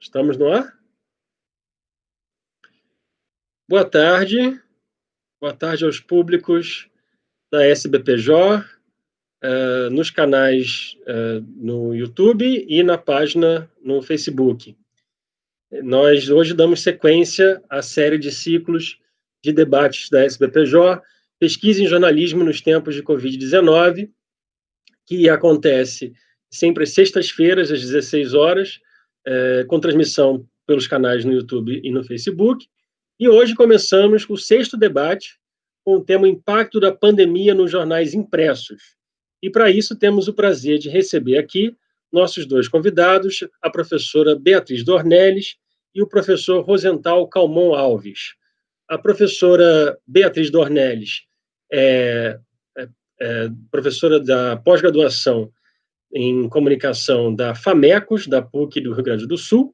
Estamos no ar? Boa tarde. Boa tarde aos públicos da SBPJ, nos canais no YouTube e na página no Facebook. Nós hoje damos sequência à série de ciclos de debates da SBPJ, Pesquisa em Jornalismo nos Tempos de Covid-19, que acontece sempre às sextas-feiras, às 16 horas, com transmissão pelos canais no YouTube e no Facebook. E hoje começamos o sexto debate com o tema Impacto da Pandemia nos Jornais Impressos. E para isso temos o prazer de receber aqui nossos dois convidados, a professora Beatriz Dornelles e o professor Rosenthal Calmon Alves. A professora Beatriz Dornelles é professora da pós-graduação em comunicação da FAMECOS, da PUC do Rio Grande do Sul,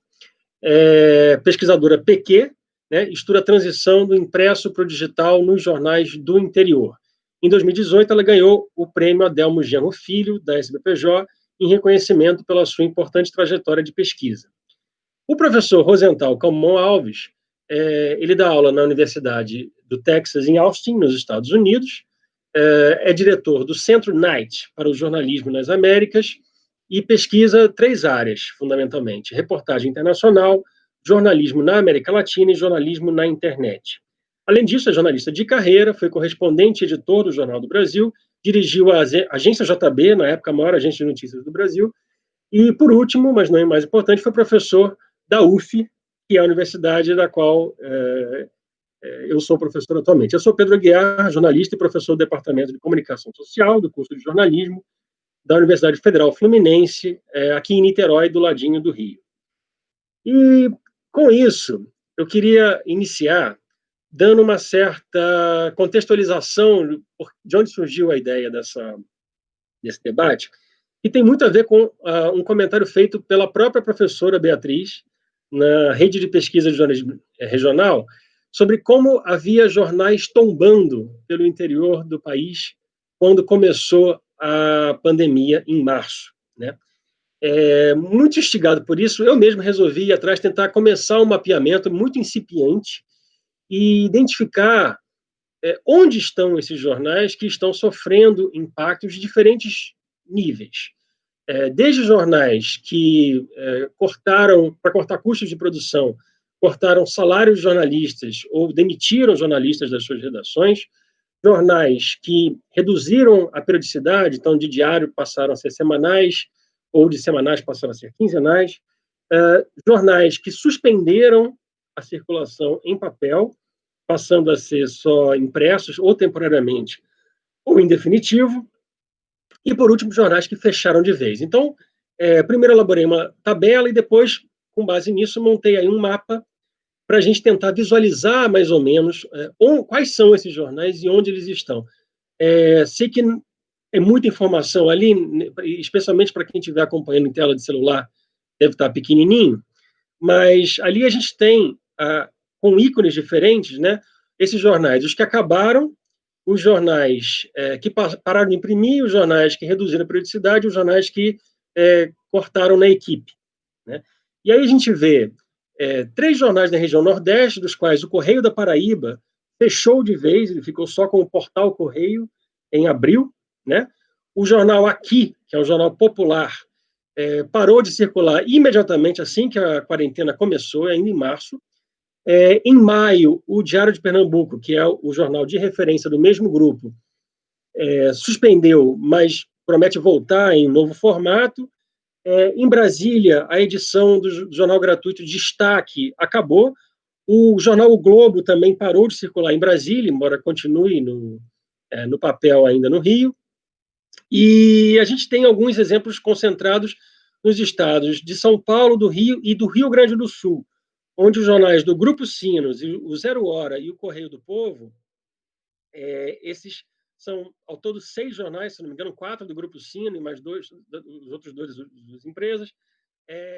pesquisadora PQ, né, estuda a transição do impresso para o digital nos jornais do interior. Em 2018, ela ganhou o prêmio Adelmo Genro Filho, da SBPJ, em reconhecimento pela sua importante trajetória de pesquisa. O professor Rosenthal Calmon Alves, ele dá aula na Universidade do Texas, em Austin, nos Estados Unidos, é diretor do Centro Knight para o Jornalismo nas Américas e pesquisa três áreas, fundamentalmente: reportagem internacional, jornalismo na América Latina e jornalismo na internet. Além disso, é jornalista de carreira, foi correspondente e editor do Jornal do Brasil, dirigiu a agência JB, na época a maior agência de notícias do Brasil, e, por último, mas não é mais importante, foi professor da UF, que é a universidade da qual eu sou professor atualmente. Eu sou Pedro Aguiar, jornalista e professor do Departamento de Comunicação Social, do curso de jornalismo, da Universidade Federal Fluminense, aqui em Niterói, do ladinho do Rio. E, com isso, eu queria iniciar dando uma certa contextualização de onde surgiu a ideia desse debate, que tem muito a ver com um comentário feito pela própria professora Beatriz, na rede de pesquisa de jornalismo regional, sobre como havia jornais tombando pelo interior do país quando começou a pandemia em março, né? Muito instigado por isso, eu mesmo resolvi ir atrás, tentar começar um mapeamento muito incipiente e identificar onde estão esses jornais que estão sofrendo impactos de diferentes níveis. Desde jornais que cortaram, para cortar custos de produção, cortaram salários de jornalistas ou demitiram jornalistas das suas redações, jornais que reduziram a periodicidade, então de diário passaram a ser semanais, ou de semanais passaram a ser quinzenais, jornais que suspenderam a circulação em papel, passando a ser só impressos, ou temporariamente, ou em definitivo, e, por último, jornais que fecharam de vez. Então, primeiro elaborei uma tabela e depois, com base nisso, montei aí um mapa para a gente tentar visualizar mais ou menos quais são esses jornais e onde eles estão. Sei que é muita informação ali, especialmente para quem estiver acompanhando em tela de celular, deve estar pequenininho, mas ali a gente tem, com ícones diferentes, né, esses jornais, os que acabaram, os jornais que pararam de imprimir, os jornais que reduziram a periodicidade, os jornais que cortaram na equipe, né? E aí a gente vê três jornais da região Nordeste, dos quais o Correio da Paraíba fechou de vez, ele ficou só com o Portal Correio em abril, né? O jornal Aqui, que é um jornal popular, parou de circular imediatamente assim que a quarentena começou, ainda em março. Em maio, o Diário de Pernambuco, que é o jornal de referência do mesmo grupo, suspendeu, mas promete voltar em novo formato. Em Brasília, a edição do jornal gratuito Destaque acabou. O jornal O Globo também parou de circular em Brasília, embora continue no papel ainda no Rio. E a gente tem alguns exemplos concentrados nos estados de São Paulo, do Rio e do Rio Grande do Sul, onde os jornais do Grupo Sinos, o Zero Hora e o Correio do Povo, esses são, ao todo, 6 jornais, se não me engano, 4 do Grupo Sino e mais 2, os outros 2 das empresas,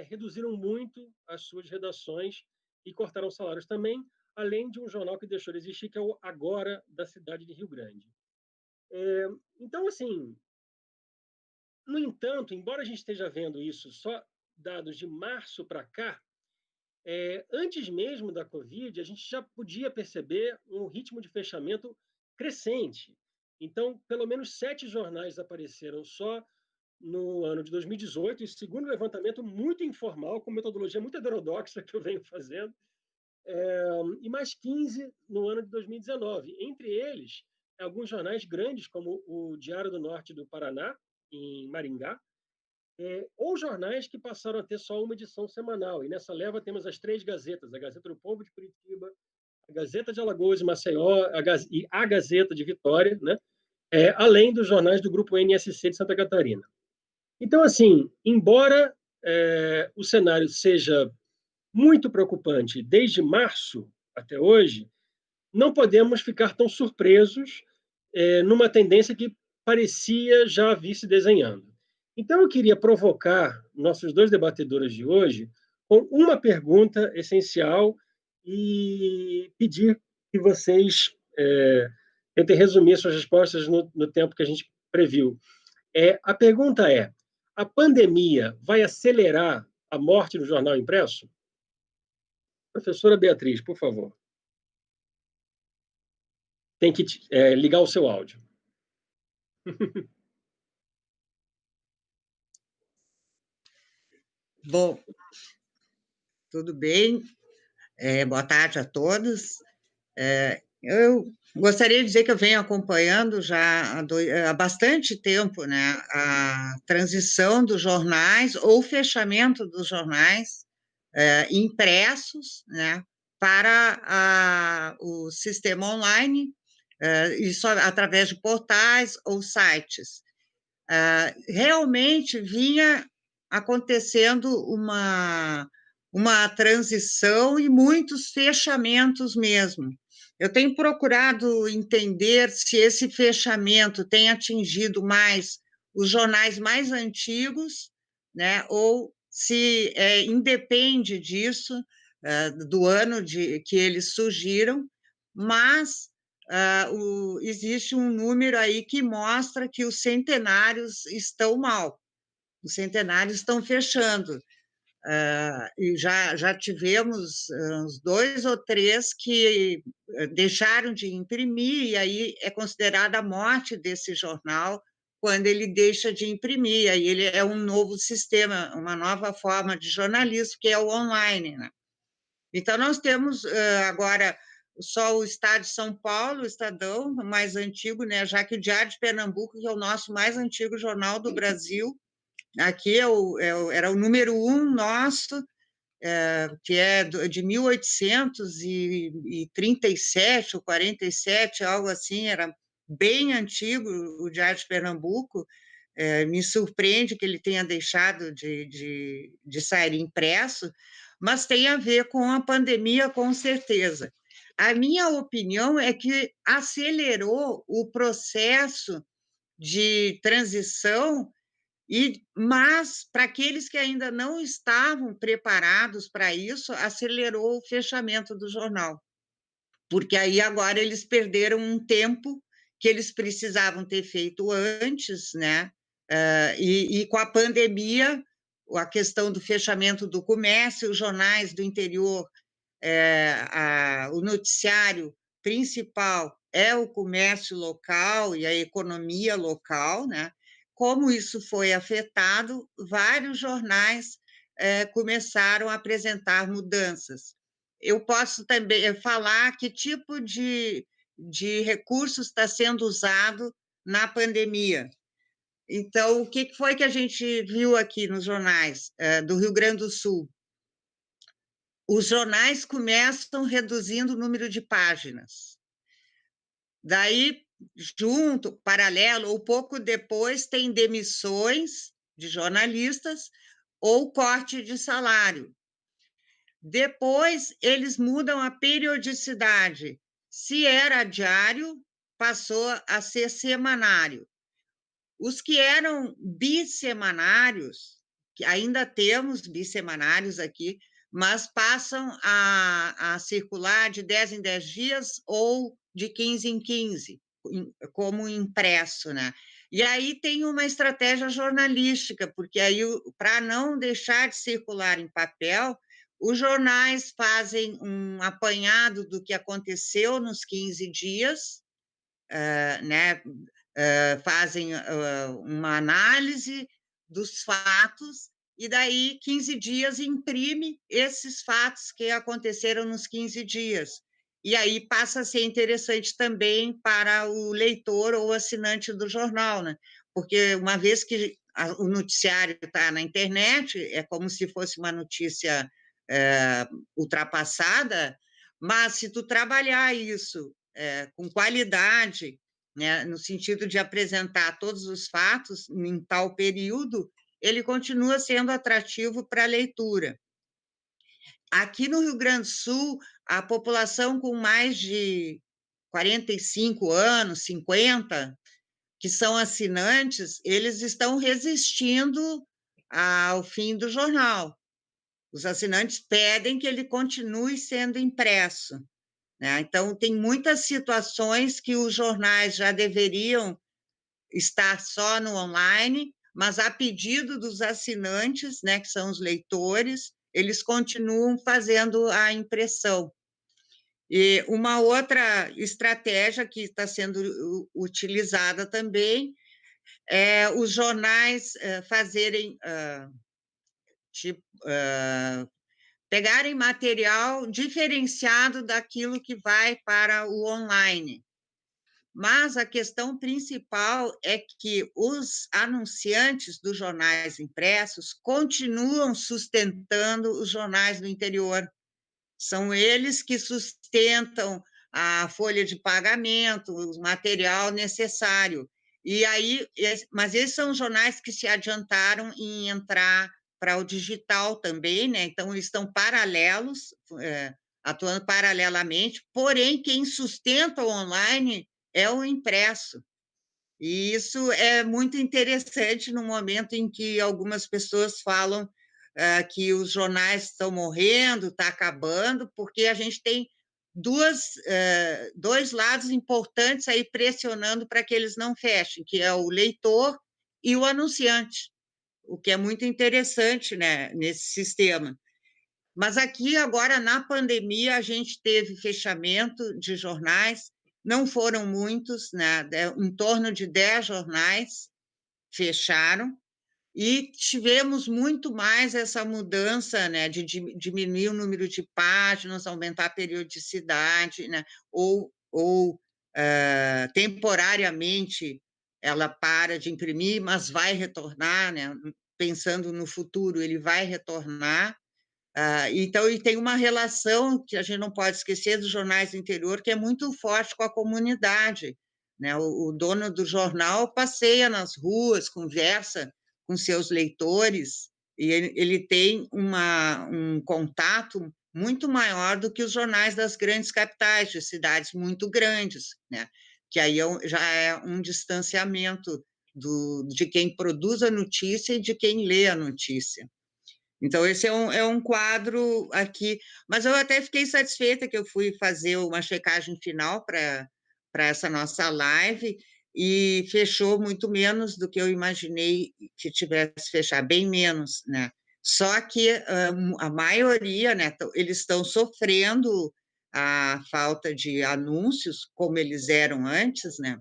reduziram muito as suas redações e cortaram salários também, além de um jornal que deixou de existir, que é o Agora, da cidade de Rio Grande. Então, assim, no entanto, embora a gente esteja vendo isso só dados de março para cá, Antes mesmo da Covid, a gente já podia perceber um ritmo de fechamento crescente. Então, pelo menos 7 jornais apareceram só no ano de 2018, e segundo o levantamento muito informal, com metodologia muito heterodoxa que eu venho fazendo, e mais 15 no ano de 2019. Entre eles, alguns jornais grandes, como o Diário do Norte do Paraná, em Maringá, ou jornais que passaram a ter só uma edição semanal. E nessa leva temos as 3 gazetas: a Gazeta do Povo de Curitiba, a Gazeta de Alagoas e Maceió e a Gazeta de Vitória, né? Além dos jornais do Grupo NSC de Santa Catarina. Então, assim, embora o cenário seja muito preocupante desde março até hoje, não podemos ficar tão surpresos numa tendência que parecia já vir se desenhando. Então, eu queria provocar nossos 2 debatedores de hoje com uma pergunta essencial e pedir que vocês tentem resumir suas respostas no tempo que a gente previu. A pergunta é: a pandemia vai acelerar a morte do jornal impresso? Professora Beatriz, por favor. Tem que ligar o seu áudio. Bom, tudo bem? Boa tarde a todos. Eu gostaria de dizer que eu venho acompanhando já há bastante tempo, né, a transição dos jornais ou o fechamento dos jornais impressos, né, para o sistema online, isso através de portais ou sites. Realmente vinha acontecendo uma transição e muitos fechamentos mesmo. Eu tenho procurado entender se esse fechamento tem atingido mais os jornais mais antigos, né, ou se independe disso, do ano que eles surgiram, mas existe um número aí que mostra que os centenários estão mal, os centenários estão fechando. E já tivemos uns 2 ou 3 que deixaram de imprimir, e aí é considerada a morte desse jornal quando ele deixa de imprimir, aí ele é um novo sistema, uma nova forma de jornalismo, que é o online, né? Então, nós temos agora só o Estado de São Paulo, o Estadão, mais antigo, né? Já que o Diário de Pernambuco, que é o nosso mais antigo jornal do Brasil, aqui era o número 1 nosso, que é de 1837 ou 47, algo assim, era bem antigo o Diário de Pernambuco. Me surpreende que ele tenha deixado de sair impresso, mas tem a ver com a pandemia, com certeza. A minha opinião é que acelerou o processo de transição, mas para aqueles que ainda não estavam preparados para isso, acelerou o fechamento do jornal, porque aí agora eles perderam um tempo que eles precisavam ter feito antes, né? E com a pandemia, a questão do fechamento do comércio, os jornais do interior, o noticiário principal é o comércio local e a economia local, né? Como isso foi afetado, vários jornais começaram a apresentar mudanças. Eu posso também falar que tipo de recursos está sendo usado na pandemia. Então, o que foi que a gente viu aqui nos jornais do Rio Grande do Sul? Os jornais começam reduzindo o número de páginas. Daí, junto, paralelo, ou pouco depois, tem demissões de jornalistas ou corte de salário. Depois, eles mudam a periodicidade. Se era diário, passou a ser semanário. Os que eram bissemanários, que ainda temos bissemanários aqui, mas passam a circular de 10 em 10 dias ou de 15 em 15, como impresso, né? E aí tem uma estratégia jornalística, porque aí, para não deixar de circular em papel, Os jornais fazem um apanhado do que aconteceu nos 15 dias, né? Fazem uma análise dos fatos, e daí 15 dias imprime esses fatos que aconteceram nos 15 dias. E aí passa a ser interessante também para o leitor ou assinante do jornal, né? Porque uma vez que o noticiário está na internet, é como se fosse uma notícia ultrapassada, mas se tu trabalhar isso com qualidade, né, no sentido de apresentar todos os fatos em tal período, ele continua sendo atrativo para a leitura. Aqui no Rio Grande do Sul, a população com mais de 45 anos, 50, que são assinantes, eles estão resistindo ao fim do jornal. Os assinantes pedem que ele continue sendo impresso, né? Então, tem muitas situações que os jornais já deveriam estar só no online, mas a pedido dos assinantes, né, que são os leitores, eles continuam fazendo a impressão. E uma outra estratégia que está sendo utilizada também é os jornais fazerem, tipo, pegarem material diferenciado daquilo que vai para o online. Mas a questão principal é que os anunciantes dos jornais impressos continuam sustentando os jornais do interior. São eles que sustentam a folha de pagamento, o material necessário. E aí, mas esses são jornais que se adiantaram em entrar para o digital também, né? Então, eles estão paralelos, atuando paralelamente, porém, quem sustenta o online é o impresso. E isso é muito interessante no momento em que algumas pessoas falam que os jornais estão morrendo, está acabando, porque a gente tem dois lados importantes aí pressionando para que eles não fechem, que é o leitor e o anunciante, o que é muito interessante, né, nesse sistema. Mas aqui, agora, na pandemia, a gente teve fechamento de jornais, não foram muitos, né, em torno de 10 jornais fecharam, e tivemos muito mais essa mudança, né, de diminuir o número de páginas, aumentar a periodicidade, né, ou temporariamente ela para de imprimir, mas vai retornar, né, pensando no futuro, ele vai retornar. Então, e tem uma relação que a gente não pode esquecer dos jornais do interior, que é muito forte com a comunidade, né? O dono do jornal passeia nas ruas, conversa com seus leitores, e ele tem um contato muito maior do que os jornais das grandes capitais, de cidades muito grandes, né? Que aí já é um distanciamento de quem produz a notícia e de quem lê a notícia. Então, esse é um quadro aqui, mas eu até fiquei satisfeita que eu fui fazer uma checagem final para essa nossa live, e fechou muito menos do que eu imaginei que tivesse fechar, bem menos, né? Só que a maioria, né, eles estão sofrendo a falta de anúncios, como eles eram antes, né?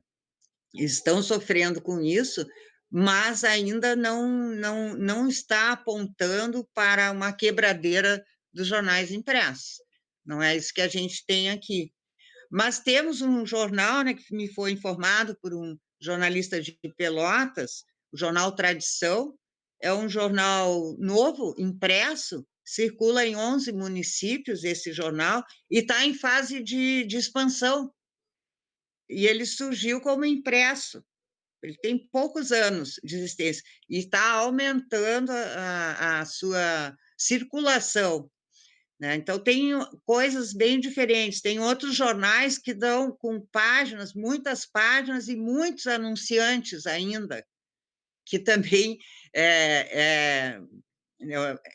Estão sofrendo com isso, mas ainda não está apontando para uma quebradeira dos jornais impressos. Não é isso que a gente tem aqui. Mas temos um jornal, né, que me foi informado por um jornalista de Pelotas, o jornal Tradição, é um jornal novo, impresso, circula em 11 municípios esse jornal, e está em fase de expansão. E ele surgiu como impresso. Ele tem poucos anos de existência e está aumentando a sua circulação, né? Então, tem coisas bem diferentes. Tem outros jornais que dão com páginas, muitas páginas e muitos anunciantes ainda, que também é,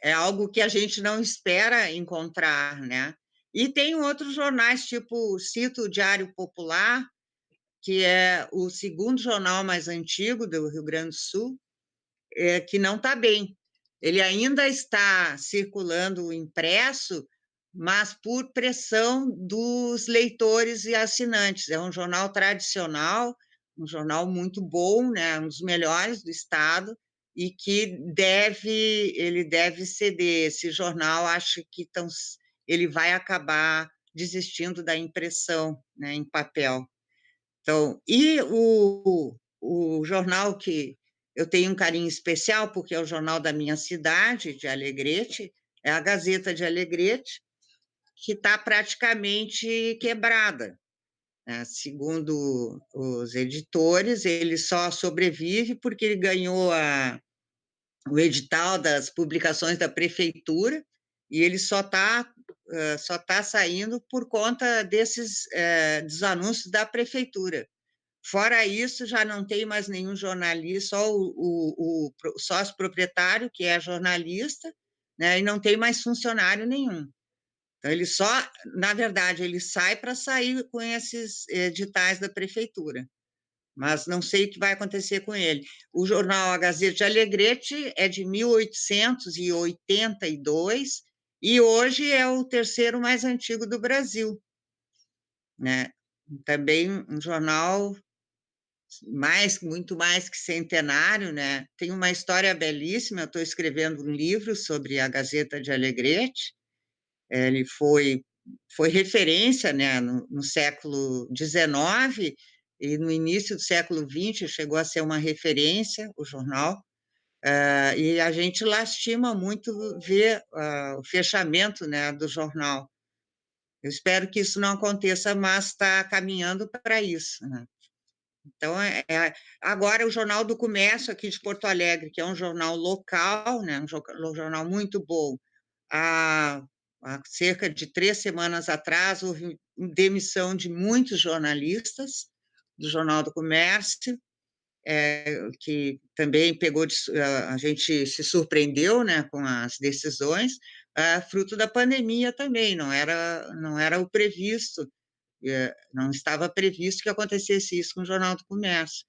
é algo que a gente não espera encontrar, né? E tem outros jornais, tipo, cito o Diário Popular, que é o segundo jornal mais antigo do Rio Grande do Sul, que não está bem. Ele ainda está circulando impresso, mas por pressão dos leitores e assinantes. É um jornal tradicional, um jornal muito bom, né, um dos melhores do estado, e que ele deve ceder. Esse jornal, acho que ele vai acabar desistindo da impressão, né, em papel. Então, e o jornal que eu tenho um carinho especial, porque é o jornal da minha cidade, de Alegrete, é a Gazeta de Alegrete, que está praticamente quebrada, né? Segundo os editores, ele só sobrevive porque ele ganhou o edital das publicações da prefeitura e ele só tá saindo por conta dos anúncios da prefeitura. Fora isso, já não tem mais nenhum jornalista, só o sócio proprietário, que é jornalista, né, e não tem mais funcionário nenhum. Então, na verdade, ele sai para sair com esses editais da prefeitura, mas não sei o que vai acontecer com ele. O jornal A Gazeta de Alegrete é de 1882 e hoje é o terceiro mais antigo do Brasil, né? Também um jornal muito mais que centenário, né? Tem uma história belíssima. Eu estou escrevendo um livro sobre a Gazeta de Alegrete. Ele foi referência, né, no século XIX e no início do século XX chegou a ser uma referência, o jornal, e a gente lastima muito ver o fechamento, né, do jornal. Eu espero que isso não aconteça, mas está caminhando para isso, né? Então, agora o Jornal do Comércio aqui de Porto Alegre, que é um jornal local, né, um jornal muito bom. Há cerca de 3 semanas atrás, houve demissão de muitos jornalistas do Jornal do Comércio, que também a gente se surpreendeu, né, com as decisões, fruto da pandemia também, não era o previsto, não estava previsto que acontecesse isso com o Jornal do Comércio.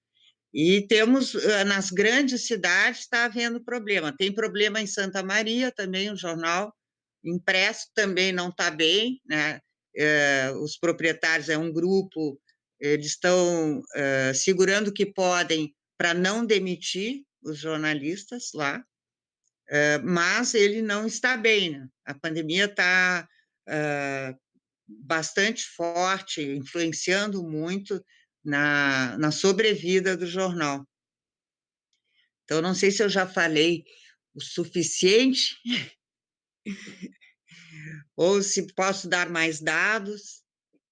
E temos, nas grandes cidades, está havendo problema. Tem problema em Santa Maria também, o jornal impresso também não está bem, né? Os proprietários, é um grupo, eles estão segurando o que podem para não demitir os jornalistas lá, mas ele não está bem, né? A pandemia está bastante forte, influenciando muito na sobrevida do jornal. Então, não sei se eu já falei o suficiente, ou se posso dar mais dados,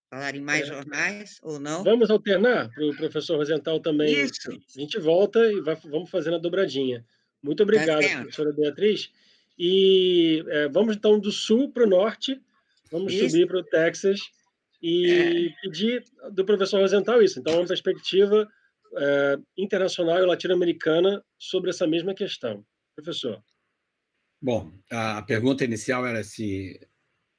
falar em mais jornais, ou não. Vamos alternar para o professor Rosenthal também. Isso, A gente volta e vamos fazendo a dobradinha. Muito tá obrigado, certo. professora Beatriz. E vamos então do sul para o norte, vamos Isso, subir para o Texas e pedir do professor Rosenthal isso. Então, uma perspectiva internacional e latino-americana sobre essa mesma questão. Professor. Bom, a pergunta inicial era se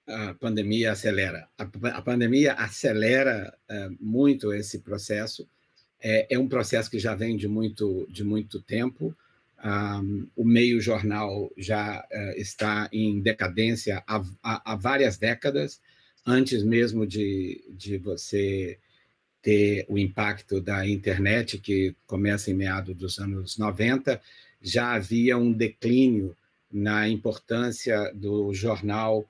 a pandemia acelera. A pandemia acelera muito esse processo. É um processo que já vem de muito tempo. O meio jornal já está em decadência há várias décadas, antes mesmo de você ter o impacto da internet, que começa em meados dos anos 90, já havia um declínio na importância do jornal,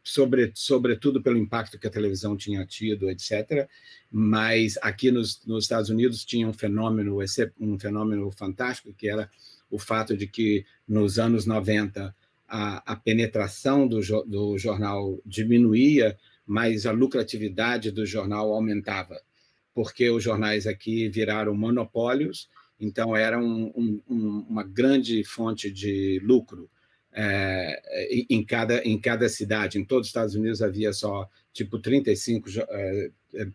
sobretudo pelo impacto que a televisão tinha tido, etc. Mas aqui nos Estados Unidos tinha um fenômeno fantástico, que era o fato de que nos anos 90 a penetração do jornal diminuía, mas a lucratividade do jornal aumentava, porque os jornais aqui viraram monopólios, então era uma grande fonte de lucro em cada cidade. Em todos os Estados Unidos havia só, 35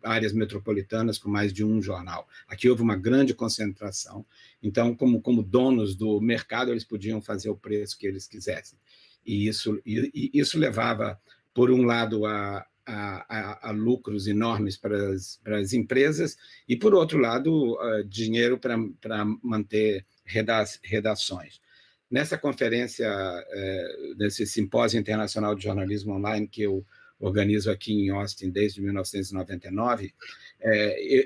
áreas metropolitanas com mais de um jornal. Aqui houve uma grande concentração, então, como donos do mercado, eles podiam fazer o preço que eles quisessem. E isso levava, por um lado, a lucros enormes para as empresas e, por outro lado, dinheiro para manter redações. nessa conferência, nesse simpósio internacional de jornalismo online que eu organizo aqui em Austin desde 1999,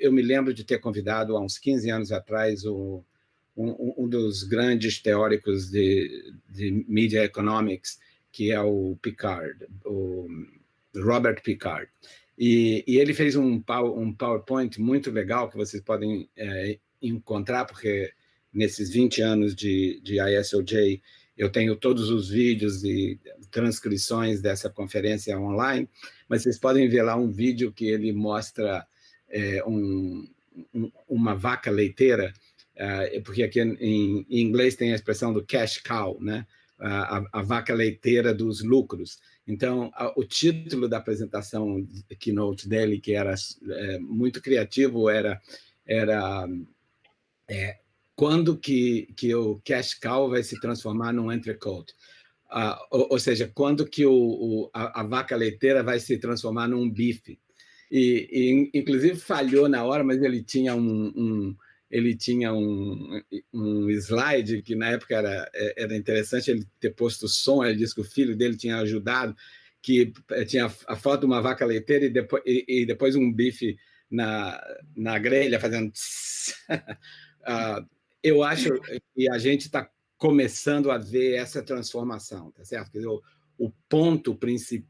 eu me lembro de ter convidado, há uns 15 anos atrás, um dos grandes teóricos de Media Economics, que é o Picard, o Robert Picard. E ele fez um PowerPoint muito legal que vocês podem encontrar, porque nesses 20 anos de ISOJ eu tenho todos os vídeos e transcrições dessa conferência online, mas vocês podem ver lá um vídeo que ele mostra uma vaca leiteira, porque aqui em inglês tem a expressão do cash cow, né? A vaca leiteira dos lucros. Então, o título da apresentação keynote dele, que era muito criativo, era quando que o cash cow vai se transformar num entrecote? Ou seja, quando que a vaca leiteira vai se transformar num bife? E inclusive falhou na hora, mas ele tinha um slide que na época era interessante ele ter posto o som. Ele disse que o filho dele tinha ajudado, que tinha a foto de uma vaca leiteira e depois um bife na grelha fazendo eu acho que a gente está começando a ver essa transformação, tá certo? Quer dizer, o ponto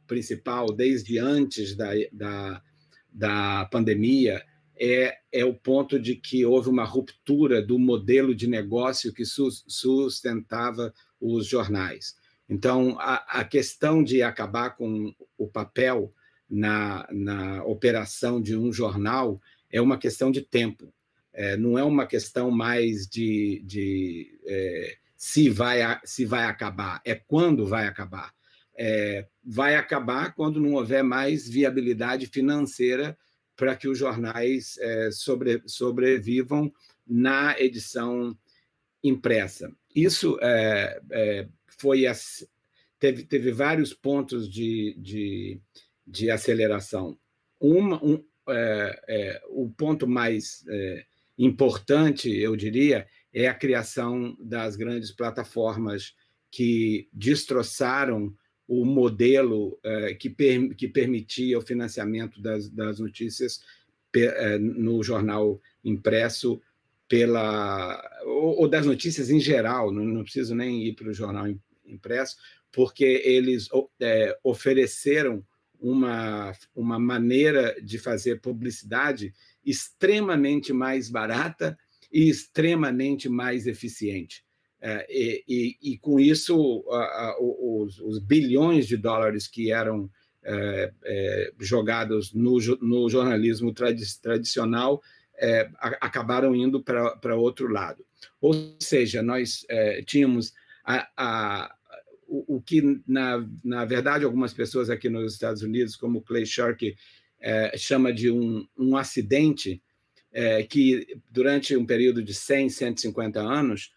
principal, desde antes da pandemia, é o ponto de que houve uma ruptura do modelo de negócio que sustentava os jornais. Então, a questão de acabar com o papel na operação de um jornal é uma questão de tempo. Não é uma questão mais de se vai acabar, é quando vai acabar. Vai acabar quando não houver mais viabilidade financeira para que os jornais sobrevivam na edição impressa. Isso teve vários pontos de aceleração. O ponto mais importante, eu diria, é a criação das grandes plataformas que destroçaram o modelo que permitia o financiamento das notícias no jornal impresso, ou das notícias em geral, não preciso nem ir para o jornal impresso, porque eles ofereceram uma maneira de fazer publicidade extremamente mais barata e extremamente mais eficiente. E com isso, os bilhões de dólares que eram jogados no jornalismo tradicional acabaram indo para outro lado. Ou seja, nós tínhamos o que, na verdade, algumas pessoas aqui nos Estados Unidos, como Clay Shirky, chama de um acidente que, durante um período de 100, 150 anos,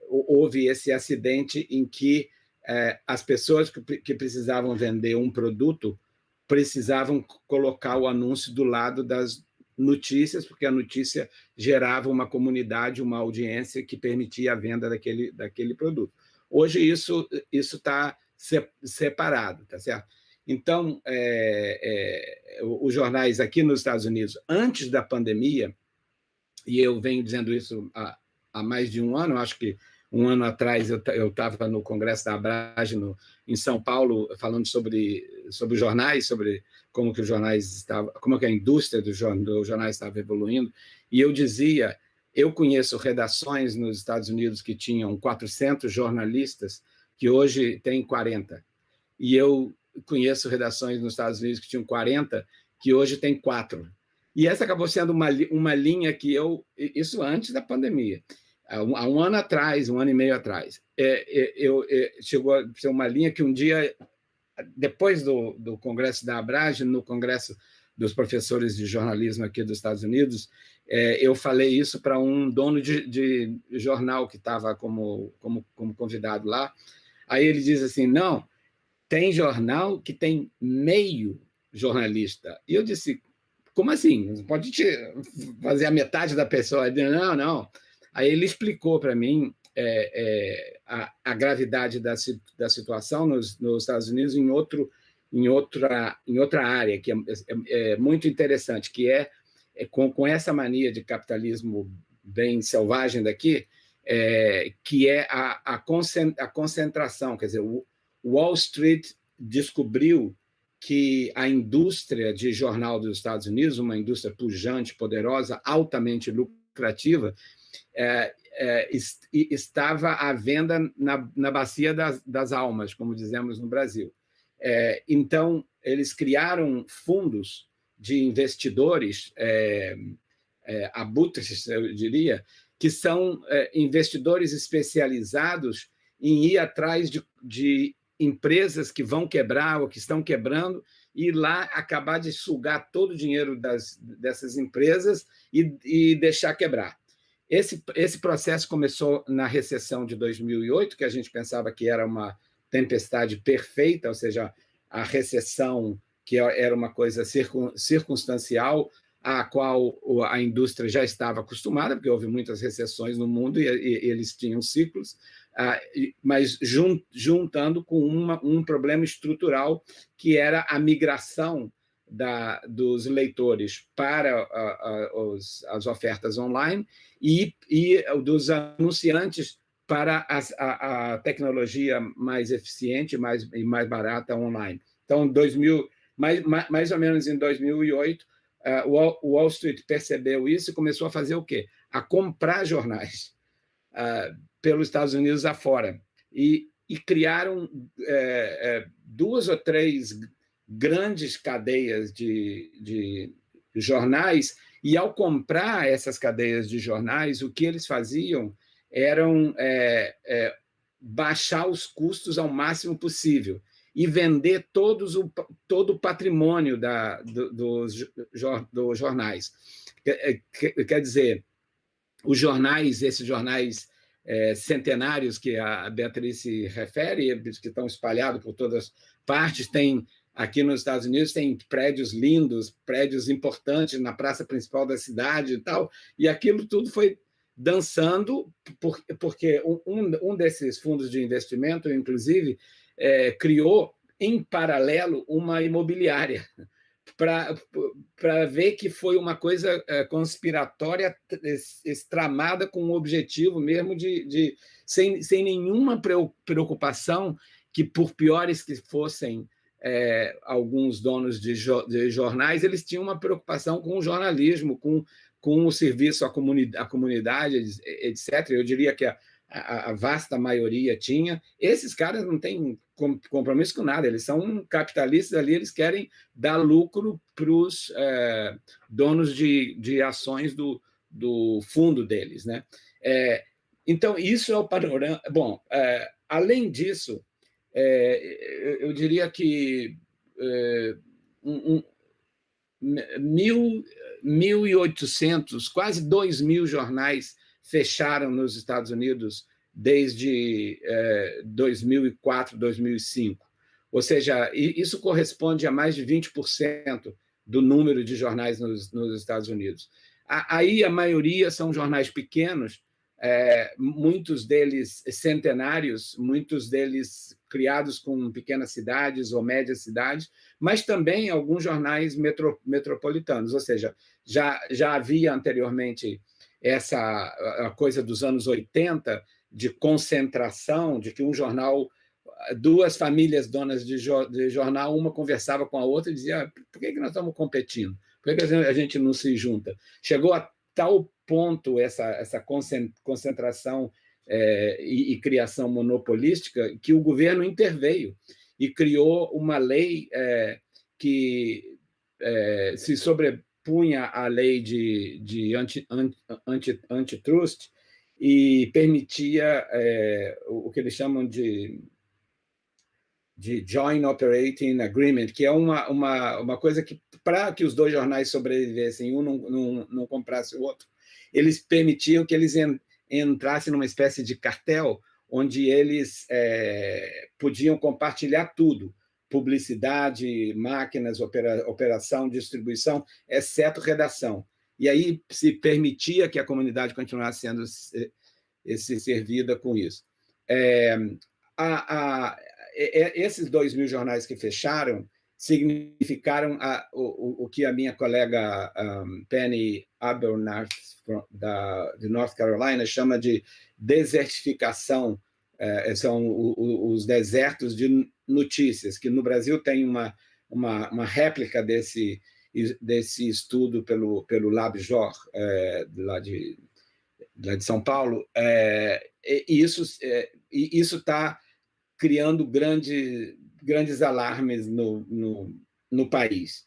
houve esse acidente em que as pessoas que precisavam vender um produto precisavam colocar o anúncio do lado das notícias, porque a notícia gerava uma comunidade, uma audiência que permitia a venda daquele produto. Hoje isso está separado, tá certo? Então, os jornais aqui nos Estados Unidos, antes da pandemia, e eu venho dizendo isso há mais de um ano, acho que um ano atrás eu estava no Congresso da Abrage, em São Paulo, falando sobre os jornais, sobre como que os jornais estavam, como que a indústria dos jornais estava evoluindo, e eu dizia, eu conheço redações nos Estados Unidos que tinham 400 jornalistas, que hoje tem 40, e eu conheço redações nos Estados Unidos que tinham 40, que hoje tem 4. E essa acabou sendo uma linha que isso antes da pandemia, há um ano atrás, um ano e meio atrás, chegou a ser uma linha que um dia, depois do Congresso da Abrage, no Congresso dos Professores de Jornalismo aqui dos Estados Unidos, eu falei isso para um dono de jornal que estava como convidado lá. Aí ele diz assim, não, tem jornal que tem meio jornalista. E eu disse, como assim? Pode fazer a metade da pessoa? Ele disse, não. Aí ele explicou para mim a gravidade da situação nos Estados Unidos em outra área, que é muito interessante, que com essa mania de capitalismo bem selvagem daqui, que é a concentração. Quer dizer, o Wall Street descobriu que a indústria de jornal dos Estados Unidos, uma indústria pujante, poderosa, altamente lucrativa, estava à venda na bacia das almas, como dizemos no Brasil. Então, eles criaram fundos de investidores, abutres, eu diria, que são investidores especializados em ir atrás de empresas que vão quebrar ou que estão quebrando e lá acabar de sugar todo o dinheiro dessas empresas e deixar quebrar. Esse processo começou na recessão de 2008, que a gente pensava que era uma tempestade perfeita, ou seja, a recessão, que era uma coisa circunstancial, à qual a indústria já estava acostumada, porque houve muitas recessões no mundo e eles tinham ciclos, mas juntando com um problema estrutural, que era a migração dos leitores para as ofertas online e dos anunciantes para a tecnologia mais eficiente e mais barata online. Então, mais ou menos em 2008, o Wall Street percebeu isso e começou a fazer o quê? A comprar jornais pelos Estados Unidos afora. E criaram 2 ou 3 grandes cadeias de jornais, e ao comprar essas cadeias de jornais, o que eles faziam eram baixar os custos ao máximo possível e vender todo o patrimônio dos jornais. Quer dizer, esses jornais centenários que a Beatriz se refere, que estão espalhados por todas partes, aqui nos Estados Unidos tem prédios lindos, prédios importantes na praça principal da cidade e tal, e aquilo tudo foi dançando, porque um desses fundos de investimento, inclusive, criou, em paralelo, uma imobiliária, para ver que foi uma coisa conspiratória, tramada com o objetivo mesmo sem nenhuma preocupação que, por piores que fossem alguns donos de jornais, eles tinham uma preocupação com o jornalismo, com o serviço à comunidade, etc. Eu diria que a vasta maioria tinha. Esses caras não têm compromisso com nada, eles são capitalistas ali, eles querem dar lucro para os donos de ações do fundo deles, né? Então, isso é o panorama. Bom, além disso, eu diria que 1.800, quase 2.000 jornais fecharam nos Estados Unidos desde 2004, 2005. Ou seja, isso corresponde a mais de 20% do número de jornais nos Estados Unidos. Aí a maioria são jornais pequenos, muitos deles centenários, muitos deles criados com pequenas cidades ou médias cidades, mas também alguns jornais metropolitanos, ou seja, já havia anteriormente a coisa dos anos 80 de concentração, de que um jornal, 2 famílias donas de jornal, uma conversava com a outra e dizia: por que nós estamos competindo? Por que a gente não se junta? Chegou a tal ponto essa concentração e criação monopolística que o governo interveio e criou uma lei que se sobrepunha à lei de antitrust e permitia o que eles chamam de Joint Operating Agreement, que é uma coisa que, para que os 2 jornais sobrevivessem, um não comprasse o outro, eles permitiam que eles entrassem numa espécie de cartel, onde eles podiam compartilhar tudo, publicidade, máquinas, operação, distribuição, exceto redação. E aí se permitia que a comunidade continuasse sendo ser vida com isso. Esses 2.000 jornais que fecharam significaram o que a minha colega Penny Abernathy, de North Carolina, chama de desertificação. São os desertos de notícias, que no Brasil tem uma réplica desse estudo pelo LabJOR, lá de São Paulo, e isso está criando grandes alarmes no país.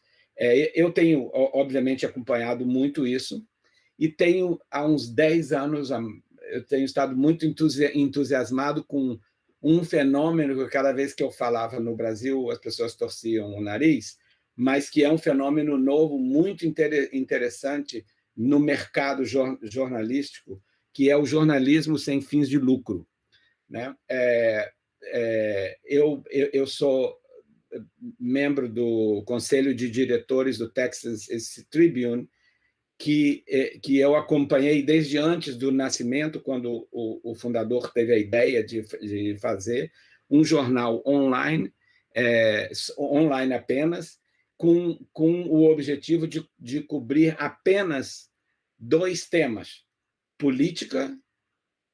Eu tenho, obviamente, acompanhado muito isso, e tenho, há uns 10 anos, eu tenho estado muito entusiasmado com um fenômeno que cada vez que eu falava no Brasil, as pessoas torciam o nariz, mas que é um fenômeno novo, muito interessante no mercado jornalístico, que é o jornalismo sem fins de lucro, né? Eu sou membro do conselho de diretores do Texas Tribune, que eu acompanhei desde antes do nascimento, quando o fundador teve a ideia de fazer um jornal online apenas, com o objetivo de cobrir apenas 2 temas: política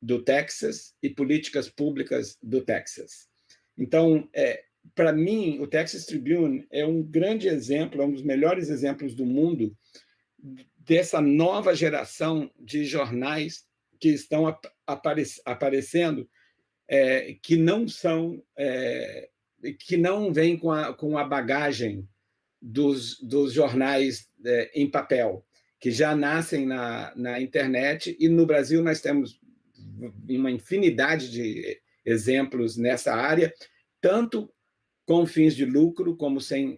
do Texas e políticas públicas do Texas. Então, para mim, o Texas Tribune é um grande exemplo, é um dos melhores exemplos do mundo dessa nova geração de jornais que estão aparecendo, que não vêm com a bagagem dos jornais em papel, que já nascem na internet, e no Brasil nós temos uma infinidade de exemplos nessa área, tanto com fins de lucro como sem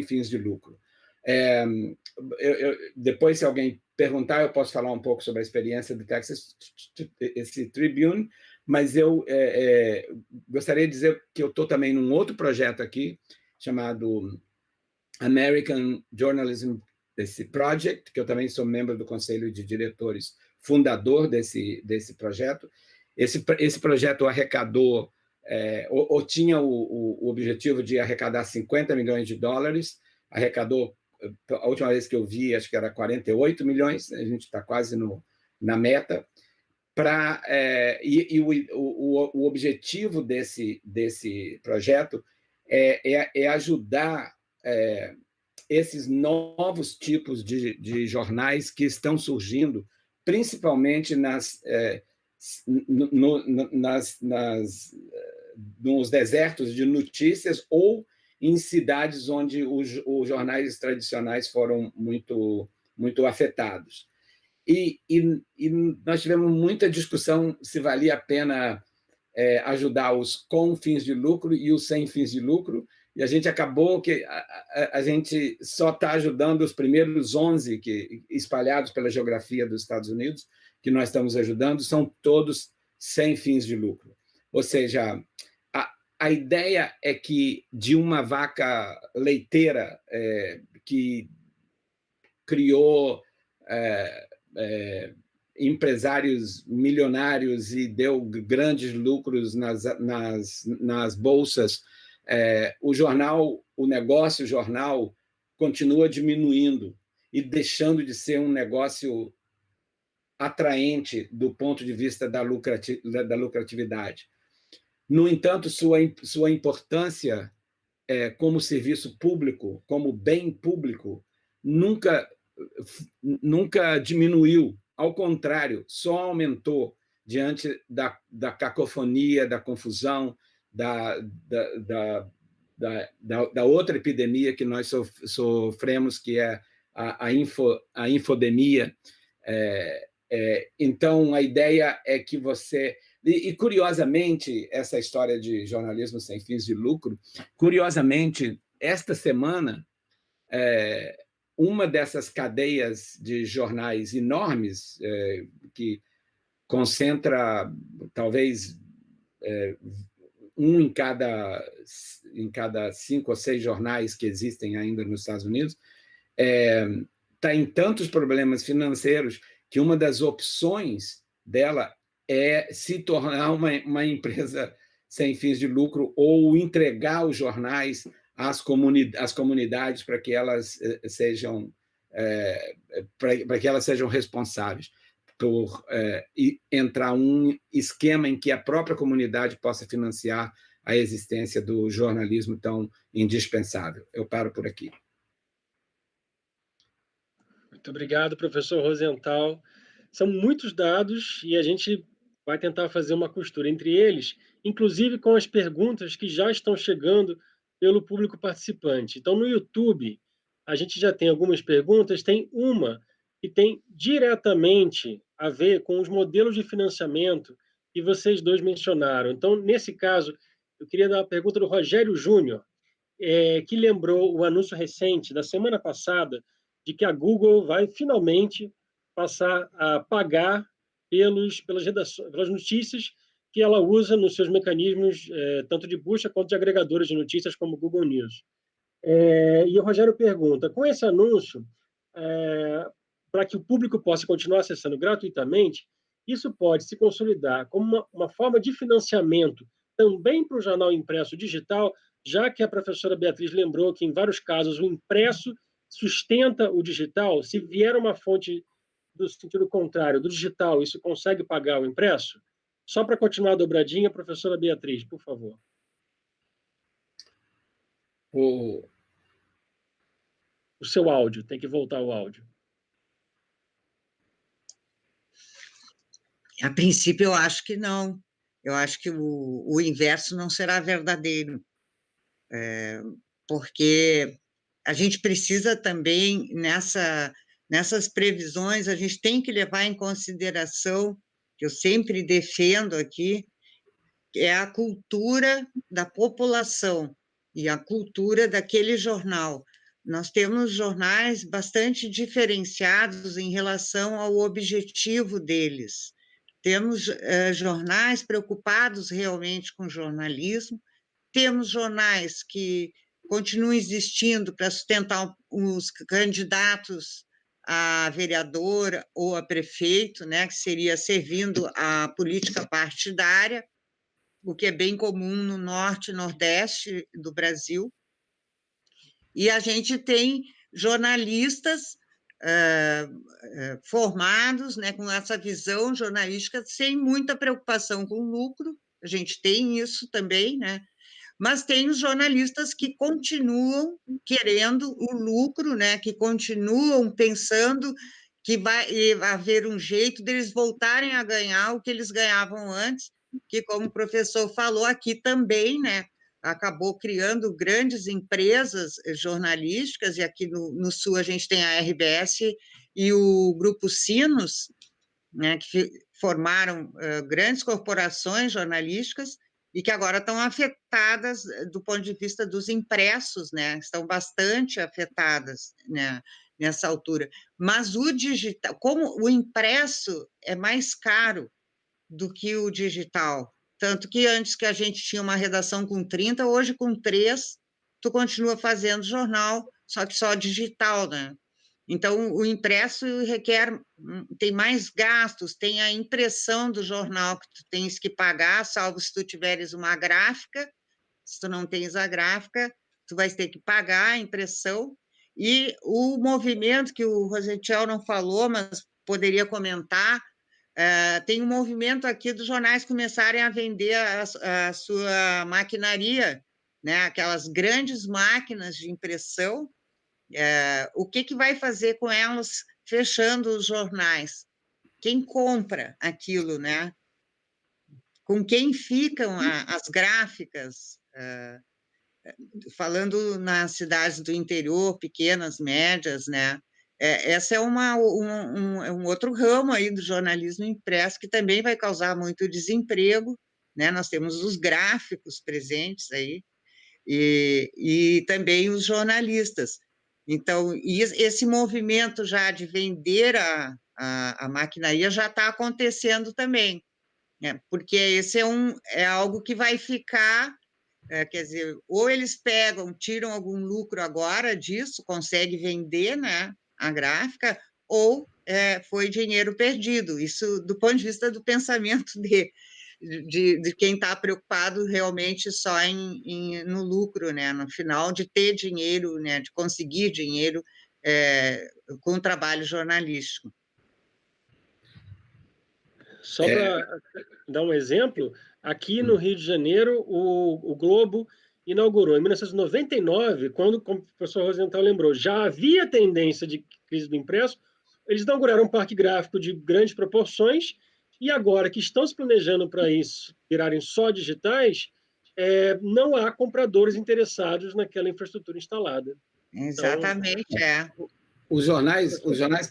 fins de lucro. Depois, se alguém perguntar, eu posso falar um pouco sobre a experiência do Texas Tribune, mas eu gostaria de dizer que eu estou também num outro projeto aqui, chamado American Journalism Project, que eu também sou membro do conselho de diretores, fundador desse projeto. Esse projeto arrecadou, ou tinha o objetivo de arrecadar $50 milhões, arrecadou, a última vez que eu vi, acho que era 48 milhões, a gente está quase na meta, e o objetivo desse projeto é ajudar esses novos tipos de jornais que estão surgindo, principalmente nos desertos de notícias ou em cidades onde os jornais tradicionais foram muito afetados. E nós tivemos muita discussão se valia a pena ajudar os com fins de lucro e os sem fins de lucro, e a gente acabou que a gente só está ajudando os primeiros 11 espalhados pela geografia dos Estados Unidos, que nós estamos ajudando, são todos sem fins de lucro. Ou seja, a ideia é que de uma vaca leiteira que criou empresários milionários e deu grandes lucros nas bolsas, o negócio jornal continua diminuindo e deixando de ser um negócio atraente do ponto de vista da lucratividade. No entanto, sua importância como serviço público, como bem público, nunca diminuiu. Ao contrário, só aumentou diante da cacofonia, da confusão, da outra epidemia que nós sofremos, que é a infodemia. Então, a ideia é que você... E, curiosamente, essa história de jornalismo sem fins de lucro, curiosamente, esta semana, uma dessas cadeias de jornais enormes, que concentra, talvez, um em cada 5 ou 6 jornais que existem ainda nos Estados Unidos, está em tantos problemas financeiros que uma das opções dela é se tornar uma empresa sem fins de lucro ou entregar os jornais às comunidades para que elas sejam para que elas sejam responsáveis por entrar um esquema em que a própria comunidade possa financiar a existência do jornalismo tão indispensável. Eu paro por aqui. Muito obrigado, professor Rosenthal. São muitos dados e a gente vai tentar fazer uma costura entre eles, inclusive com as perguntas que já estão chegando pelo público participante. Então, no YouTube, a gente já tem algumas perguntas, tem uma que tem diretamente a ver com os modelos de financiamento que vocês dois mencionaram. Então, nesse caso, eu queria dar uma pergunta do Rogério Júnior, que lembrou o anúncio recente da semana passada de que a Google vai finalmente passar a pagar pelas notícias que ela usa nos seus mecanismos, tanto de busca quanto de agregadores de notícias, como o Google News. E o Rogério pergunta, com esse anúncio, para que o público possa continuar acessando gratuitamente, isso pode se consolidar como uma forma de financiamento também para o jornal impresso digital, já que a professora Beatriz lembrou que, em vários casos, o impresso sustenta o digital. Se vier uma fonte do sentido contrário, do digital, isso consegue pagar o impresso? Só para continuar a dobradinha, professora Beatriz, por favor. O seu áudio, tem que voltar o áudio. A princípio, eu acho que não. Eu acho que o inverso não será verdadeiro, porque a gente precisa também, nessas previsões, a gente tem que levar em consideração, que eu sempre defendo aqui, é a cultura da população e a cultura daquele jornal. Nós temos jornais bastante diferenciados em relação ao objetivo deles. Temos jornais preocupados realmente com jornalismo, temos jornais que continuam existindo para sustentar os candidatos a vereador ou a prefeito, né, que seria servindo a política partidária, o que é bem comum no norte e nordeste do Brasil. E a gente tem jornalistas formados, né, com essa visão jornalística, sem muita preocupação com lucro, a gente tem isso também, né? Mas tem os jornalistas que continuam querendo o lucro, né, que continuam pensando que vai haver um jeito deles voltarem a ganhar o que eles ganhavam antes, que, como o professor falou aqui também, né, acabou criando grandes empresas jornalísticas, e aqui no Sul a gente tem a RBS e o Grupo Sinos, né, que formaram grandes corporações jornalísticas e que agora estão afetadas do ponto de vista dos impressos, né, estão bastante afetadas, né, nessa altura. Mas o digital, como o impresso é mais caro do que o digital, tanto que antes que a gente tinha uma redação com 30, hoje com 3, tu continua fazendo jornal, só que só digital, né? Então, o impresso tem mais gastos, tem a impressão do jornal que tu tens que pagar, salvo se tu tiveres uma gráfica. Se tu não tens a gráfica, tu vais ter que pagar a impressão. E o movimento que o Rosenthal não falou, mas poderia comentar, tem um movimento aqui dos jornais começarem a vender a sua maquinaria, né, aquelas grandes máquinas de impressão. O que vai fazer com elas fechando os jornais? Quem compra aquilo, né? Com quem ficam as gráficas? Falando nas cidades do interior, pequenas, médias, né? Essa é um outro ramo aí do jornalismo impresso que também vai causar muito desemprego, né? Nós temos os gráficos presentes aí e também os jornalistas. Então, esse movimento já de vender a maquinaria já está acontecendo também, né? Porque esse é algo que vai ficar, quer dizer, ou eles tiram algum lucro agora disso, conseguem vender, né, a gráfica, ou foi dinheiro perdido. Isso do ponto de vista do pensamento de quem está preocupado realmente só no lucro, né? No final, de ter dinheiro, né? De conseguir dinheiro com o trabalho jornalístico. Só para dar um exemplo, aqui no Rio de Janeiro, o Globo inaugurou em 1999, quando, como o professor Rosenthal lembrou, já havia tendência de crise do impresso, eles inauguraram um parque gráfico de grandes proporções, e agora que estão se planejando para isso virarem só digitais, não há compradores interessados naquela infraestrutura instalada. Exatamente, então, Os jornais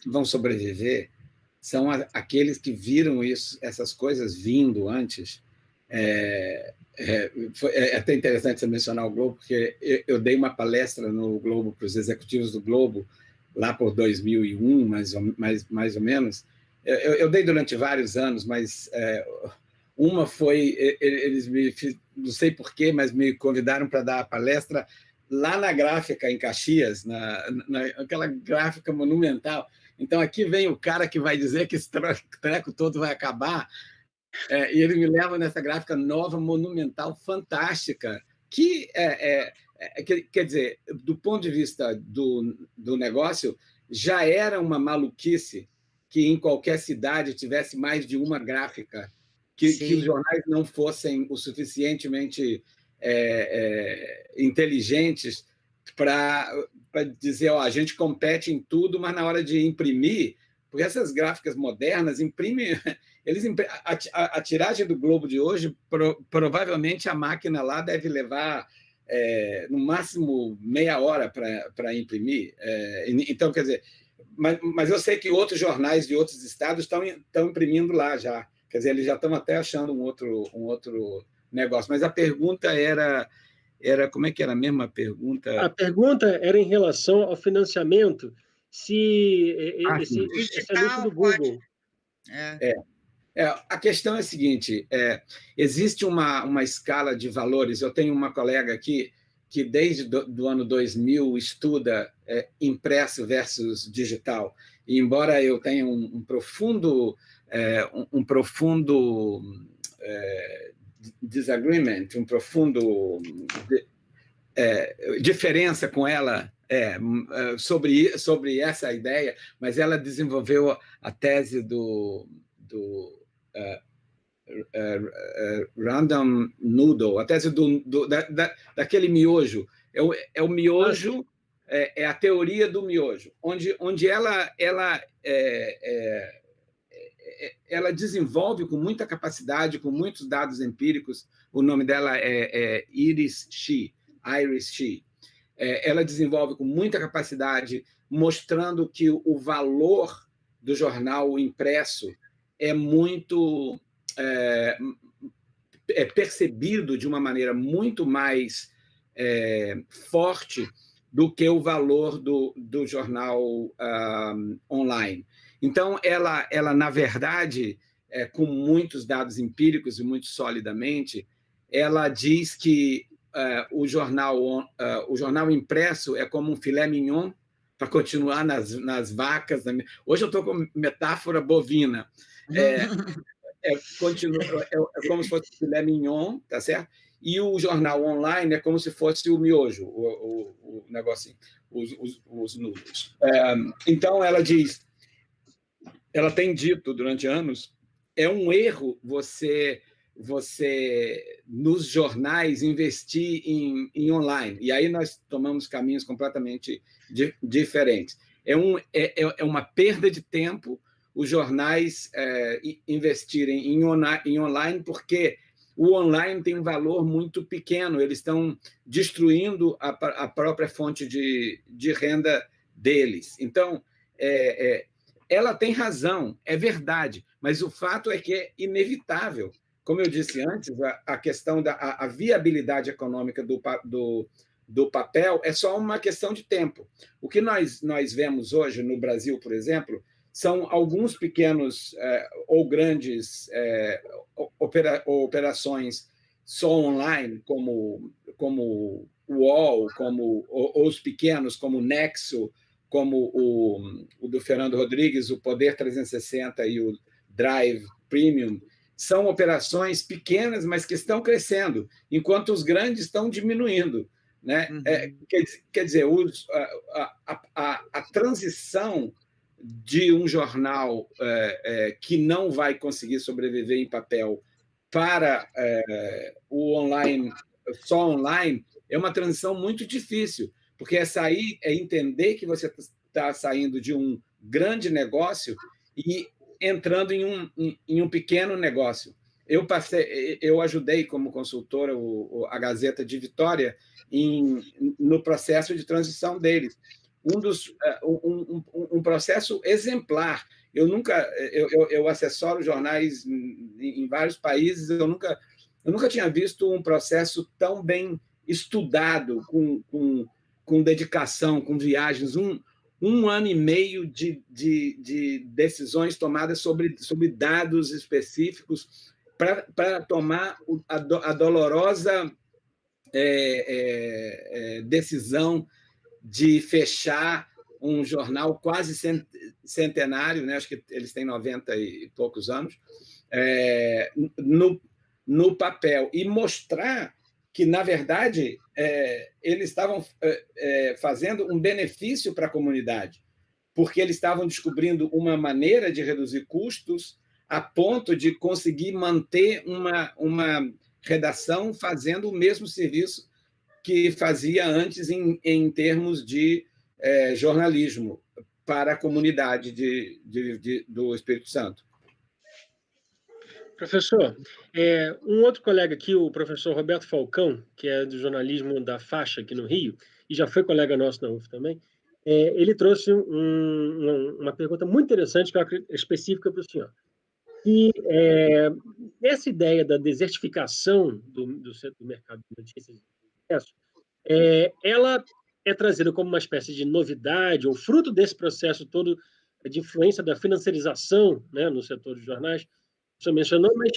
que vão sobreviver são aqueles que viram essas coisas vindo antes. É até interessante você mencionar o Globo, porque eu dei uma palestra no Globo para os executivos do Globo, lá por 2001, mais ou menos. Eu dei durante vários anos, mas uma foi, eles não sei porquê, mas me convidaram para dar a palestra lá na gráfica, em Caxias, naquela gráfica monumental. Então, aqui vem o cara que vai dizer que esse treco todo vai acabar, e ele me leva nessa gráfica nova, monumental, fantástica, que, quer dizer, do ponto de vista do negócio, já era uma maluquice que em qualquer cidade tivesse mais de uma gráfica, que os jornais não fossem o suficientemente inteligentes para dizer, a gente compete em tudo, mas na hora de imprimir, porque essas gráficas modernas imprimem, a tiragem do Globo de hoje, provavelmente a máquina lá deve levar no máximo meia hora para imprimir. Então, quer dizer, mas eu sei que outros jornais de outros estados estão imprimindo lá já. Quer dizer, eles já estão até achando um outro negócio. Mas a pergunta era como é que era a mesma pergunta? A pergunta era em relação ao financiamento, se esse anúncio do Google... A questão é a seguinte, existe uma escala de valores. Eu tenho uma colega aqui que desde do ano 2000 estuda impresso versus digital. E embora eu tenha um profundo disagreement, um profundo diferença com ela sobre essa ideia, mas ela desenvolveu a tese do random noodle, a tese daquele miojo. É o miojo, é a teoria do miojo, onde ela desenvolve com muita capacidade, com muitos dados empíricos. O nome dela é Iris Shih. Ela desenvolve com muita capacidade, mostrando que o valor do jornal impresso é muito percebido de uma maneira muito mais forte do que o valor do jornal online. Então, ela na verdade, com muitos dados empíricos e muito solidamente, ela diz que o jornal impresso é como um filé mignon para continuar nas vacas. Hoje eu estou com metáfora bovina. É como se fosse o filé mignon, tá certo? E o jornal online é como se fosse o miojo, o negocinho, os números. Então, ela diz, ela tem dito durante anos, é um erro você nos jornais investir em online. E aí nós tomamos caminhos completamente diferentes. É uma perda de tempo os jornais investirem em online, porque o online tem um valor muito pequeno, eles estão destruindo a própria fonte de renda deles. Então, ela tem razão, é verdade, mas o fato é que é inevitável. Como eu disse antes, a questão da viabilidade econômica do papel é só uma questão de tempo. O que nós vemos hoje no Brasil, por exemplo, são alguns pequenos ou grandes operações só online, como o UOL, ou os pequenos, como o Nexo, como o do Fernando Rodrigues, o Poder 360 e o Drive Premium, são operações pequenas, mas que estão crescendo, enquanto os grandes estão diminuindo. Né? Quer dizer, a transição de um jornal que não vai conseguir sobreviver em papel para o online, só online, é uma transição muito difícil, porque é entender que você está saindo de um grande negócio e entrando em um pequeno negócio. Eu ajudei como consultora a Gazeta de Vitória no processo de transição deles. Um processo exemplar. Eu assessoro jornais em vários países, eu nunca tinha visto um processo tão bem estudado, com dedicação, com viagens, um ano e meio de decisões tomadas sobre dados específicos para tomar a dolorosa decisão de fechar um jornal quase centenário, né? Acho que eles têm 90 e poucos anos, no papel, e mostrar que, na verdade, eles estavam fazendo um benefício para a comunidade, porque eles estavam descobrindo uma maneira de reduzir custos a ponto de conseguir manter uma redação fazendo o mesmo serviço que fazia antes em termos de jornalismo para a comunidade do Espírito Santo. Professor, um outro colega aqui, o professor Roberto Falcão, que é do jornalismo da Faixa aqui no Rio, e já foi colega nosso na UF também, ele trouxe uma pergunta muito interessante, que é específica para o senhor. E essa ideia da desertificação do mercado de notícias impresso, ela é trazida como uma espécie de novidade, ou fruto desse processo todo de influência da financiarização, né, no setor de jornais. O senhor mencionou, mas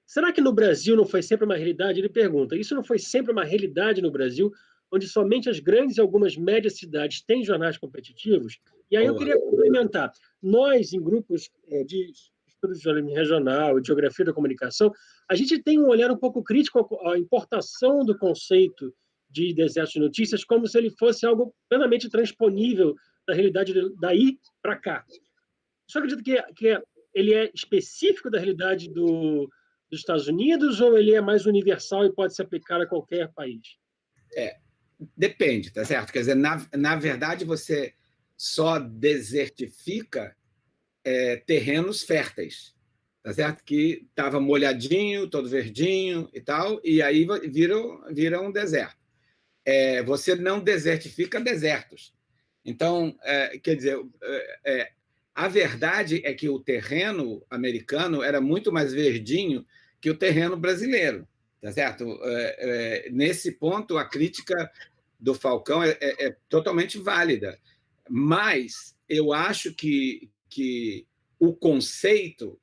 será que no Brasil não foi sempre uma realidade? Ele pergunta, isso não foi sempre uma realidade no Brasil, onde somente as grandes e algumas médias cidades têm jornais competitivos? E aí eu queria complementar. Nós, em grupos de estudos de jornalismo regional, de geografia da comunicação, a gente tem um olhar um pouco crítico à importação do conceito de deserto de notícias como se ele fosse algo plenamente transponível da realidade daí para cá. O senhor acredita que ele é específico da realidade dos Estados Unidos ou ele é mais universal e pode se aplicar a qualquer país? Depende, tá certo? Quer dizer, na verdade, você só desertifica terrenos férteis, tá certo? Que estava molhadinho, todo verdinho e tal, e aí vira um deserto. Você não desertifica desertos. Então, quer dizer, a verdade é que o terreno americano era muito mais verdinho que o terreno brasileiro, tá certo? Nesse ponto, a crítica do Falcão é totalmente válida, mas eu acho que o conceito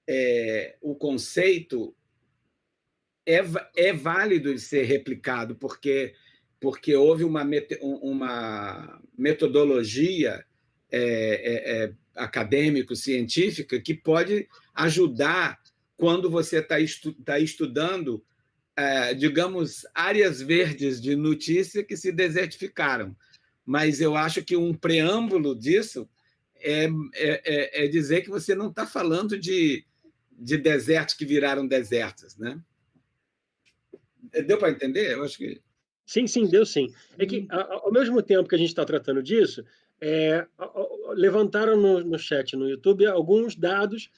é válido de ser replicado, porque houve uma metodologia acadêmico-científica que pode ajudar quando você está estudando, digamos, áreas verdes de notícia que se desertificaram. Mas eu acho que um preâmbulo disso é dizer que você não está falando de desertos que viraram desertos, né? Deu para entender? Eu acho que... Sim, deu sim. É que, ao mesmo tempo que a gente está tratando disso, levantaram no chat no YouTube alguns dados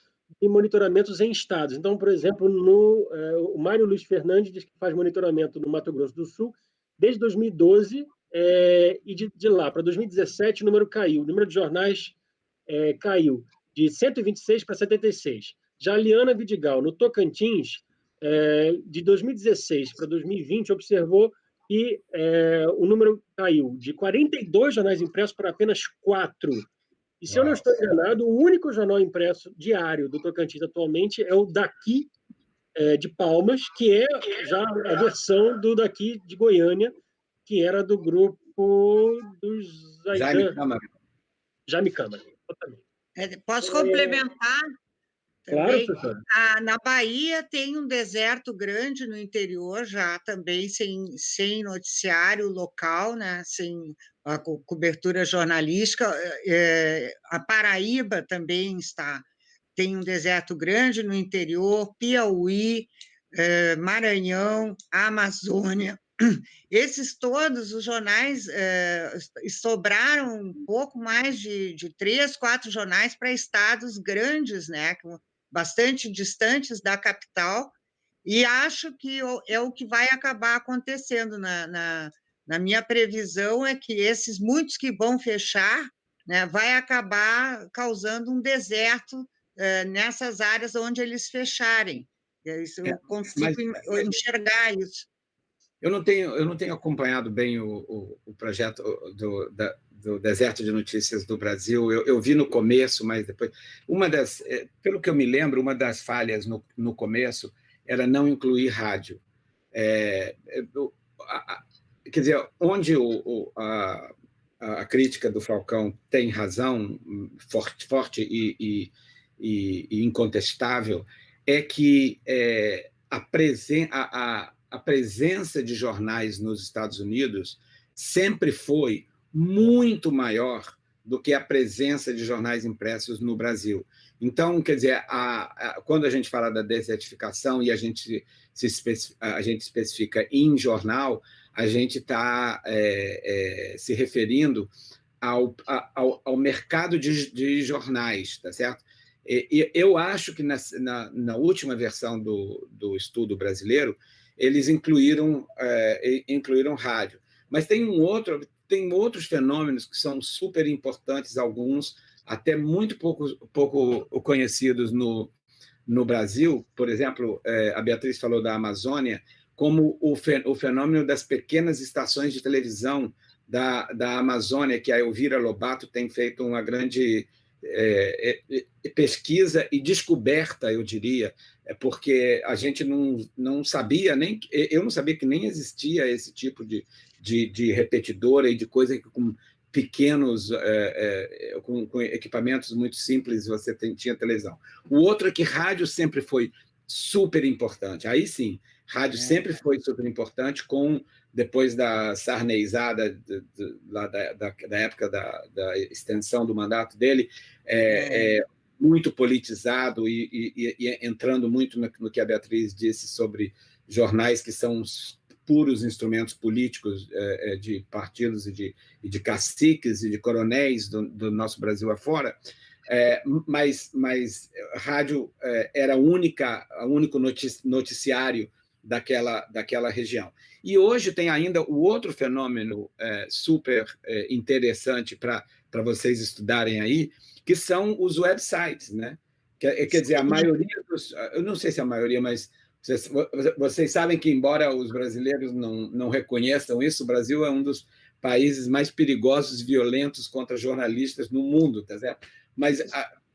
de monitoramentos em estados. Então, por exemplo, o Mário Luiz Fernandes diz que faz monitoramento no Mato Grosso do Sul desde 2012, e de lá para 2017 o número caiu. O número de jornais caiu de 126 para 76. Já a Liana Vidigal, no Tocantins, de 2016 para 2020, observou que o número caiu de 42 jornais impressos para apenas 4. E, se eu não estou enganado, o único jornal impresso diário do Tocantins atualmente é o Daqui de Palmas, que é já a versão do Daqui de Goiânia, que era do grupo dos Jaime Câmara. Jamicama. Exatamente. Posso complementar Claro, também? professor. Na Bahia tem um deserto grande no interior, já também sem noticiário local, né? Sem a cobertura jornalística. A Paraíba também tem um deserto grande no interior, Piauí, Maranhão, Amazônia. Esses todos, os jornais, sobraram um pouco mais de 3, 4 jornais para estados grandes, né, bastante distantes da capital, e acho que é o que vai acabar acontecendo. Na minha previsão é que esses muitos que vão fechar, né, vai acabar causando um deserto nessas áreas onde eles fecharem. Eu consigo enxergar isso. Eu não tenho acompanhado bem o projeto do Deserto de Notícias do Brasil. Eu vi no começo, mas depois... pelo que eu me lembro, uma das falhas no começo era não incluir rádio. Quer dizer, onde a crítica do Falcão tem razão, forte e incontestável, é que a presença de jornais nos Estados Unidos sempre foi muito maior do que a presença de jornais impressos no Brasil. Então, quer dizer, quando a gente fala da desertificação e a gente especifica em jornal, a gente está se referindo ao mercado de jornais, tá certo? Eu acho que na última versão do estudo brasileiro, eles incluíram rádio. Mas tem outros fenômenos que são super importantes, alguns até muito pouco conhecidos no Brasil. Por exemplo, a Beatriz falou da Amazônia, como o fenômeno das pequenas estações de televisão da Amazônia, que a Elvira Lobato tem feito uma grande pesquisa e descoberta, eu diria, porque a gente não sabia, eu não sabia que nem existia esse tipo de repetidora e de coisa que com pequenos, com equipamentos muito simples, você tinha televisão. O outro é que rádio sempre foi super importante. Aí sim, rádio sempre foi super importante, depois da sarneizada, lá da época da extensão do mandato dele, muito politizado e entrando muito no que a Beatriz disse sobre jornais que são puros instrumentos políticos de partidos e de caciques e de coronéis do nosso Brasil afora. Mas rádio era o único noticiário daquela região. E hoje tem ainda o outro fenômeno super interessante para vocês estudarem aí, que são os websites, né? Quer dizer, a maioria eu não sei se a maioria, mas vocês sabem que, embora os brasileiros não reconheçam isso, o Brasil é um dos países mais perigosos e violentos contra jornalistas no mundo, tá certo? Mas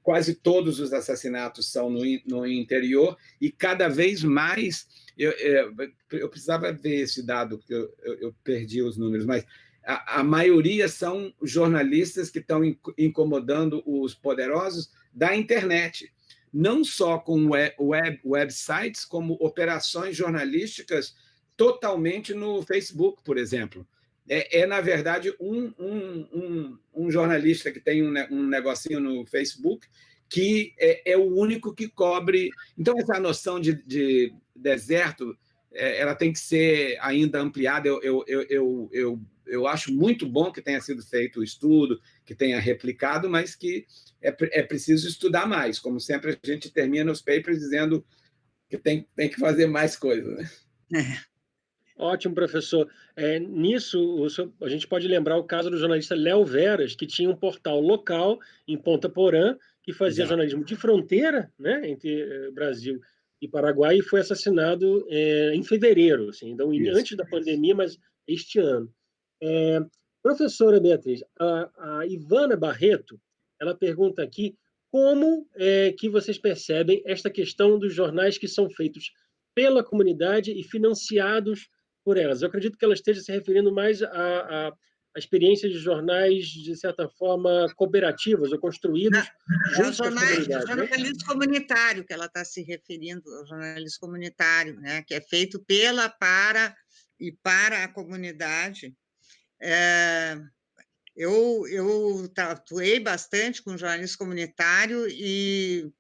quase todos os assassinatos são no interior e cada vez mais... Eu precisava ver esse dado, porque eu perdi os números, mas a maioria são jornalistas que estão incomodando os poderosos da internet, não só com websites, como operações jornalísticas totalmente no Facebook, por exemplo. Na verdade, um jornalista que tem um negocinho no Facebook que é o único que cobre... Então, essa noção de deserto, ela tem que ser ainda ampliada. Eu acho muito bom que tenha sido feito o estudo, que tenha replicado, mas que é preciso estudar mais. Como sempre, a gente termina os papers dizendo que tem que fazer mais coisas, né? Ótimo, professor. Nisso, a gente pode lembrar o caso do jornalista Léo Veras, que tinha um portal local em Ponta Porã, que fazia jornalismo de fronteira, né, entre Brasil e Paraguai, e foi assassinado em fevereiro, assim, então, antes da pandemia, mas este ano. Professora Beatriz, a Ivana Barreto, ela pergunta aqui como que vocês percebem esta questão dos jornais que são feitos pela comunidade e financiados por elas. Eu acredito que ela esteja se referindo mais a a experiência de jornais, de certa forma, cooperativos ou construídos É o junto com as comunidades, né? jornalismo comunitário que ela está se referindo, o jornalismo comunitário, né, que é feito para a comunidade. Eu atuei bastante com jornalismo comunitário e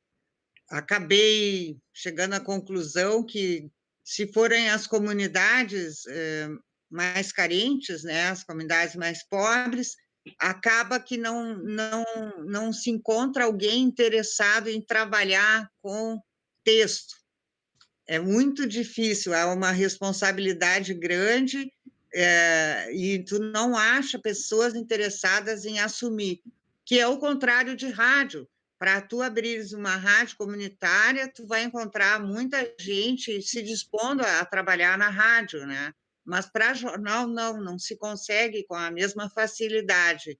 acabei chegando à conclusão que, se forem as comunidades mais carentes, né, as comunidades mais pobres, acaba que não se encontra alguém interessado em trabalhar com texto. É muito difícil, é uma responsabilidade grande, e tu não acha pessoas interessadas em assumir, que é o contrário de rádio. Para tu abrires uma rádio comunitária, tu vai encontrar muita gente se dispondo a trabalhar na rádio, né? Mas para jornal, não se consegue com a mesma facilidade.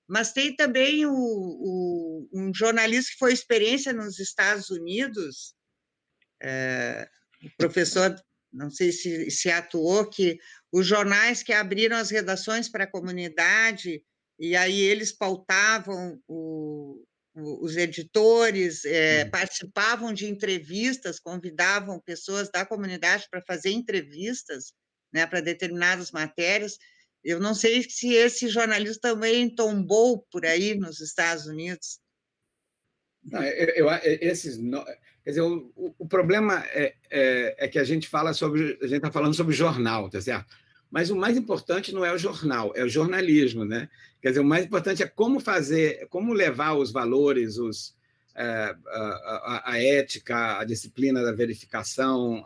Mas tem também um jornalista que foi experiência nos Estados Unidos, o professor, não sei se atuou, que os jornais que abriram as redações para a comunidade, e aí eles pautavam os editores, participavam de entrevistas, convidavam pessoas da comunidade para fazer entrevistas, né, para determinadas matérias. Eu não sei se esse jornalista também tombou por aí nos Estados Unidos. Não, esses, quer dizer, o problema é que a gente está falando sobre jornal, tá certo? Mas o mais importante não é o jornal, é o jornalismo, né? Quer dizer, o mais importante é como levar os valores, a ética, a disciplina da verificação,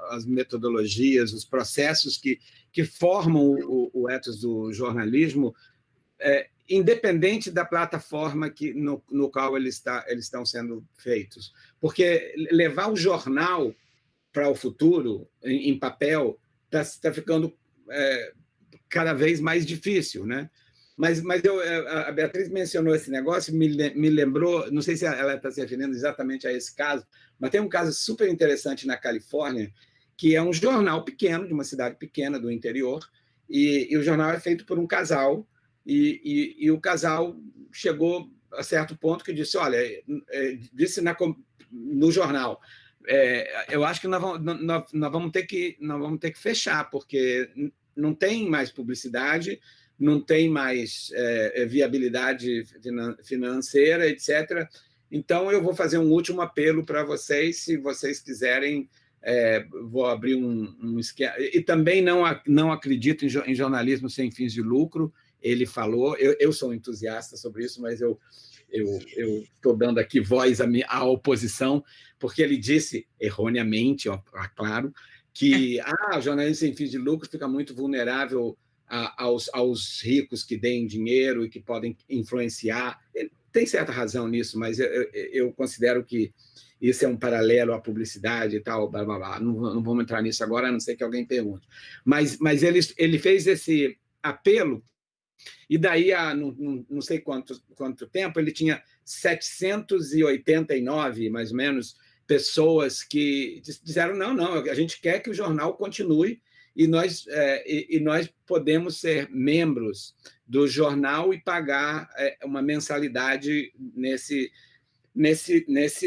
as metodologias, os processos que formam o ethos do jornalismo, independente da plataforma no qual eles estão sendo feitos. Porque levar o jornal para o futuro, em papel, está ficando cada vez mais difícil, né? Mas a Beatriz mencionou esse negócio, me lembrou, não sei se ela está se referindo exatamente a esse caso, mas tem um caso super interessante na Califórnia, que é um jornal pequeno, de uma cidade pequena do interior, e o jornal é feito por um casal, e o casal chegou a certo ponto que disse, olha, disse no jornal, eu acho que nós vamos ter que fechar, porque não tem mais publicidade, não tem mais viabilidade financeira, etc. Então, eu vou fazer um último apelo para vocês, se vocês quiserem, vou abrir um esquema. E também não acredito em jornalismo sem fins de lucro, ele falou, eu sou um entusiasta sobre isso, mas eu estou dando aqui voz à oposição, porque ele disse, erroneamente, claro, que o jornalismo sem fins de lucro fica muito vulnerável aos ricos que deem dinheiro e que podem influenciar. Ele tem certa razão nisso, mas eu considero que isso é um paralelo à publicidade e tal, blá, blá, blá. Não vamos entrar nisso agora, a não ser que alguém pergunte. Mas ele fez esse apelo, e daí, não sei quanto tempo, ele tinha 789, mais ou menos, pessoas que disseram, não, a gente quer que o jornal continue, e nós podemos ser membros do jornal e pagar uma mensalidade nesse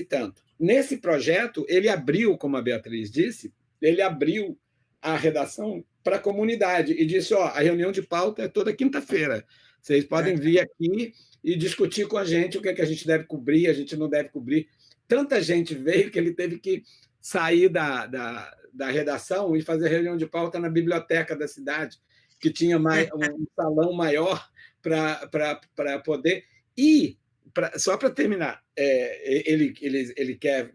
tanto. Nesse projeto, ele abriu, como a Beatriz disse, ele abriu a redação para a comunidade e disse, a reunião de pauta é toda quinta-feira. Vocês podem vir aqui e discutir com a gente o que a gente deve cobrir, a gente não deve cobrir. Tanta gente veio que ele teve que sair da redação e fazer reunião de pauta na biblioteca da cidade, que tinha um salão maior para poder... E, só para terminar, ele quer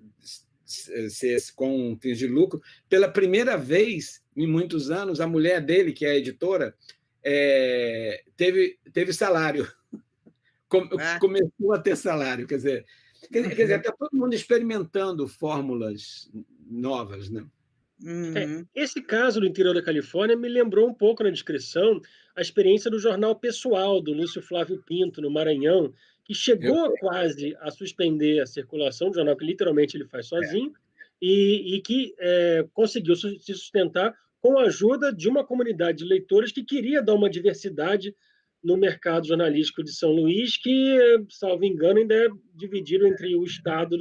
ser com fins de lucro. Pela primeira vez em muitos anos, a mulher dele, que é a editora, teve salário. Começou a ter salário. Quer dizer, está todo mundo experimentando fórmulas novas, né? Esse caso do interior da Califórnia me lembrou um pouco na descrição a experiência do jornal pessoal do Lúcio Flávio Pinto, no Maranhão, que chegou quase a suspender a circulação do jornal, que literalmente ele faz sozinho, e que conseguiu se sustentar com a ajuda de uma comunidade de leitores que queria dar uma diversidade no mercado jornalístico de São Luís, que, salvo engano, ainda é dividido entre o Estado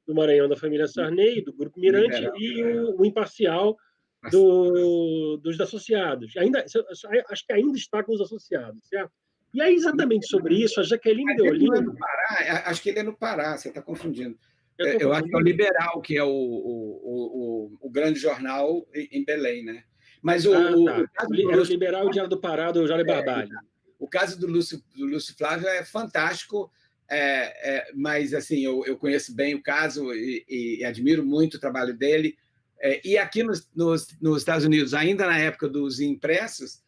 do Maranhão da família Sarney, do Grupo Mirante, e o Imparcial dos associados. Acho que ainda está com os associados, certo? E aí, exatamente sobre isso, a Jaqueline Deolinda... Acho que ele é no Pará, você está confundindo. Eu acho que é o Liberal, que é o grande jornal em Belém, né? Mas era o Liberal e o Diário do Pará, do Jário Barbalho. O caso do Lúcio Flávio é fantástico, mas assim, eu conheço bem o caso e admiro muito o trabalho dele. E aqui nos Estados Unidos, ainda na época dos impressos,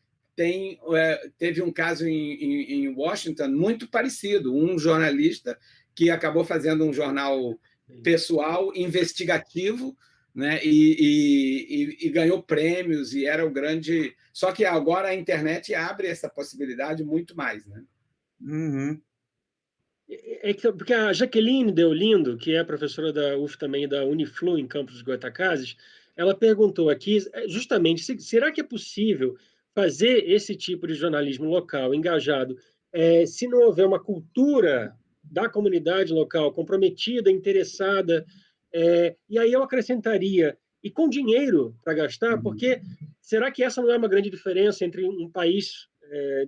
teve um caso em Washington muito parecido, um jornalista que acabou fazendo um jornal pessoal investigativo, né, e ganhou prêmios, e era o grande... Só que agora a internet abre essa possibilidade muito mais, né? Uhum. Porque a Jaqueline Deolindo, que é professora da UF também, da Uniflu, em Campos dos Goytacazes, ela perguntou aqui, justamente, será que é possível fazer esse tipo de jornalismo local, engajado, se não houver uma cultura da comunidade local comprometida, interessada, e aí eu acrescentaria, e com dinheiro para gastar, porque será que essa não é uma grande diferença entre um país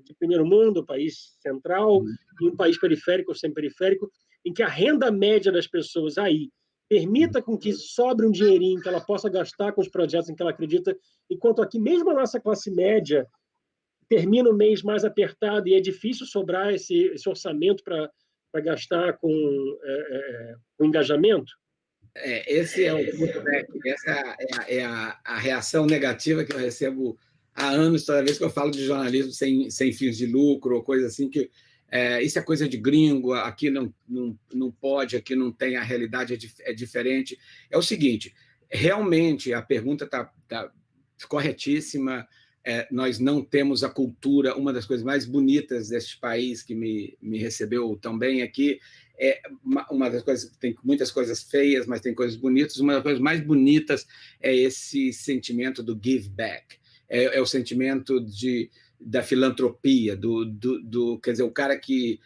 de primeiro mundo, um país central, e um país periférico ou semi-periférico, em que a renda média das pessoas aí permita com que sobre um dinheirinho que ela possa gastar com os projetos em que ela acredita, enquanto aqui, mesmo a nossa classe média, termina o mês mais apertado e é difícil sobrar esse orçamento para gastar com engajamento? Esse é o ponto, né? Essa é a reação negativa que eu recebo há anos, toda vez que eu falo de jornalismo sem fins de lucro ou coisa assim, que isso é coisa de gringo, aqui não pode, aqui não tem, a realidade é diferente. É o seguinte, realmente a pergunta está corretíssima, nós não temos a cultura, uma das coisas mais bonitas deste país, que me recebeu tão bem aqui, uma das coisas, tem muitas coisas feias, mas tem coisas bonitas, uma das coisas mais bonitas é esse sentimento do give back, é o sentimento da filantropia, quer dizer, o cara que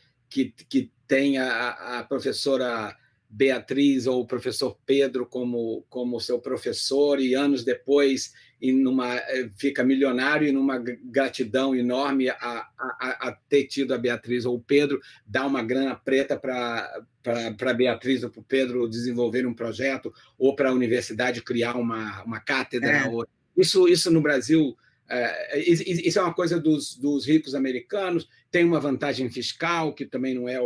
tem a professora Beatriz ou o professor Pedro como seu professor, e anos depois fica milionário, e numa gratidão enorme a ter tido a Beatriz ou o Pedro, dá uma grana preta para a Beatriz ou para o Pedro desenvolver um projeto, ou para a universidade criar uma cátedra. Isso no Brasil, isso é uma coisa dos ricos americanos, tem uma vantagem fiscal, que também não é,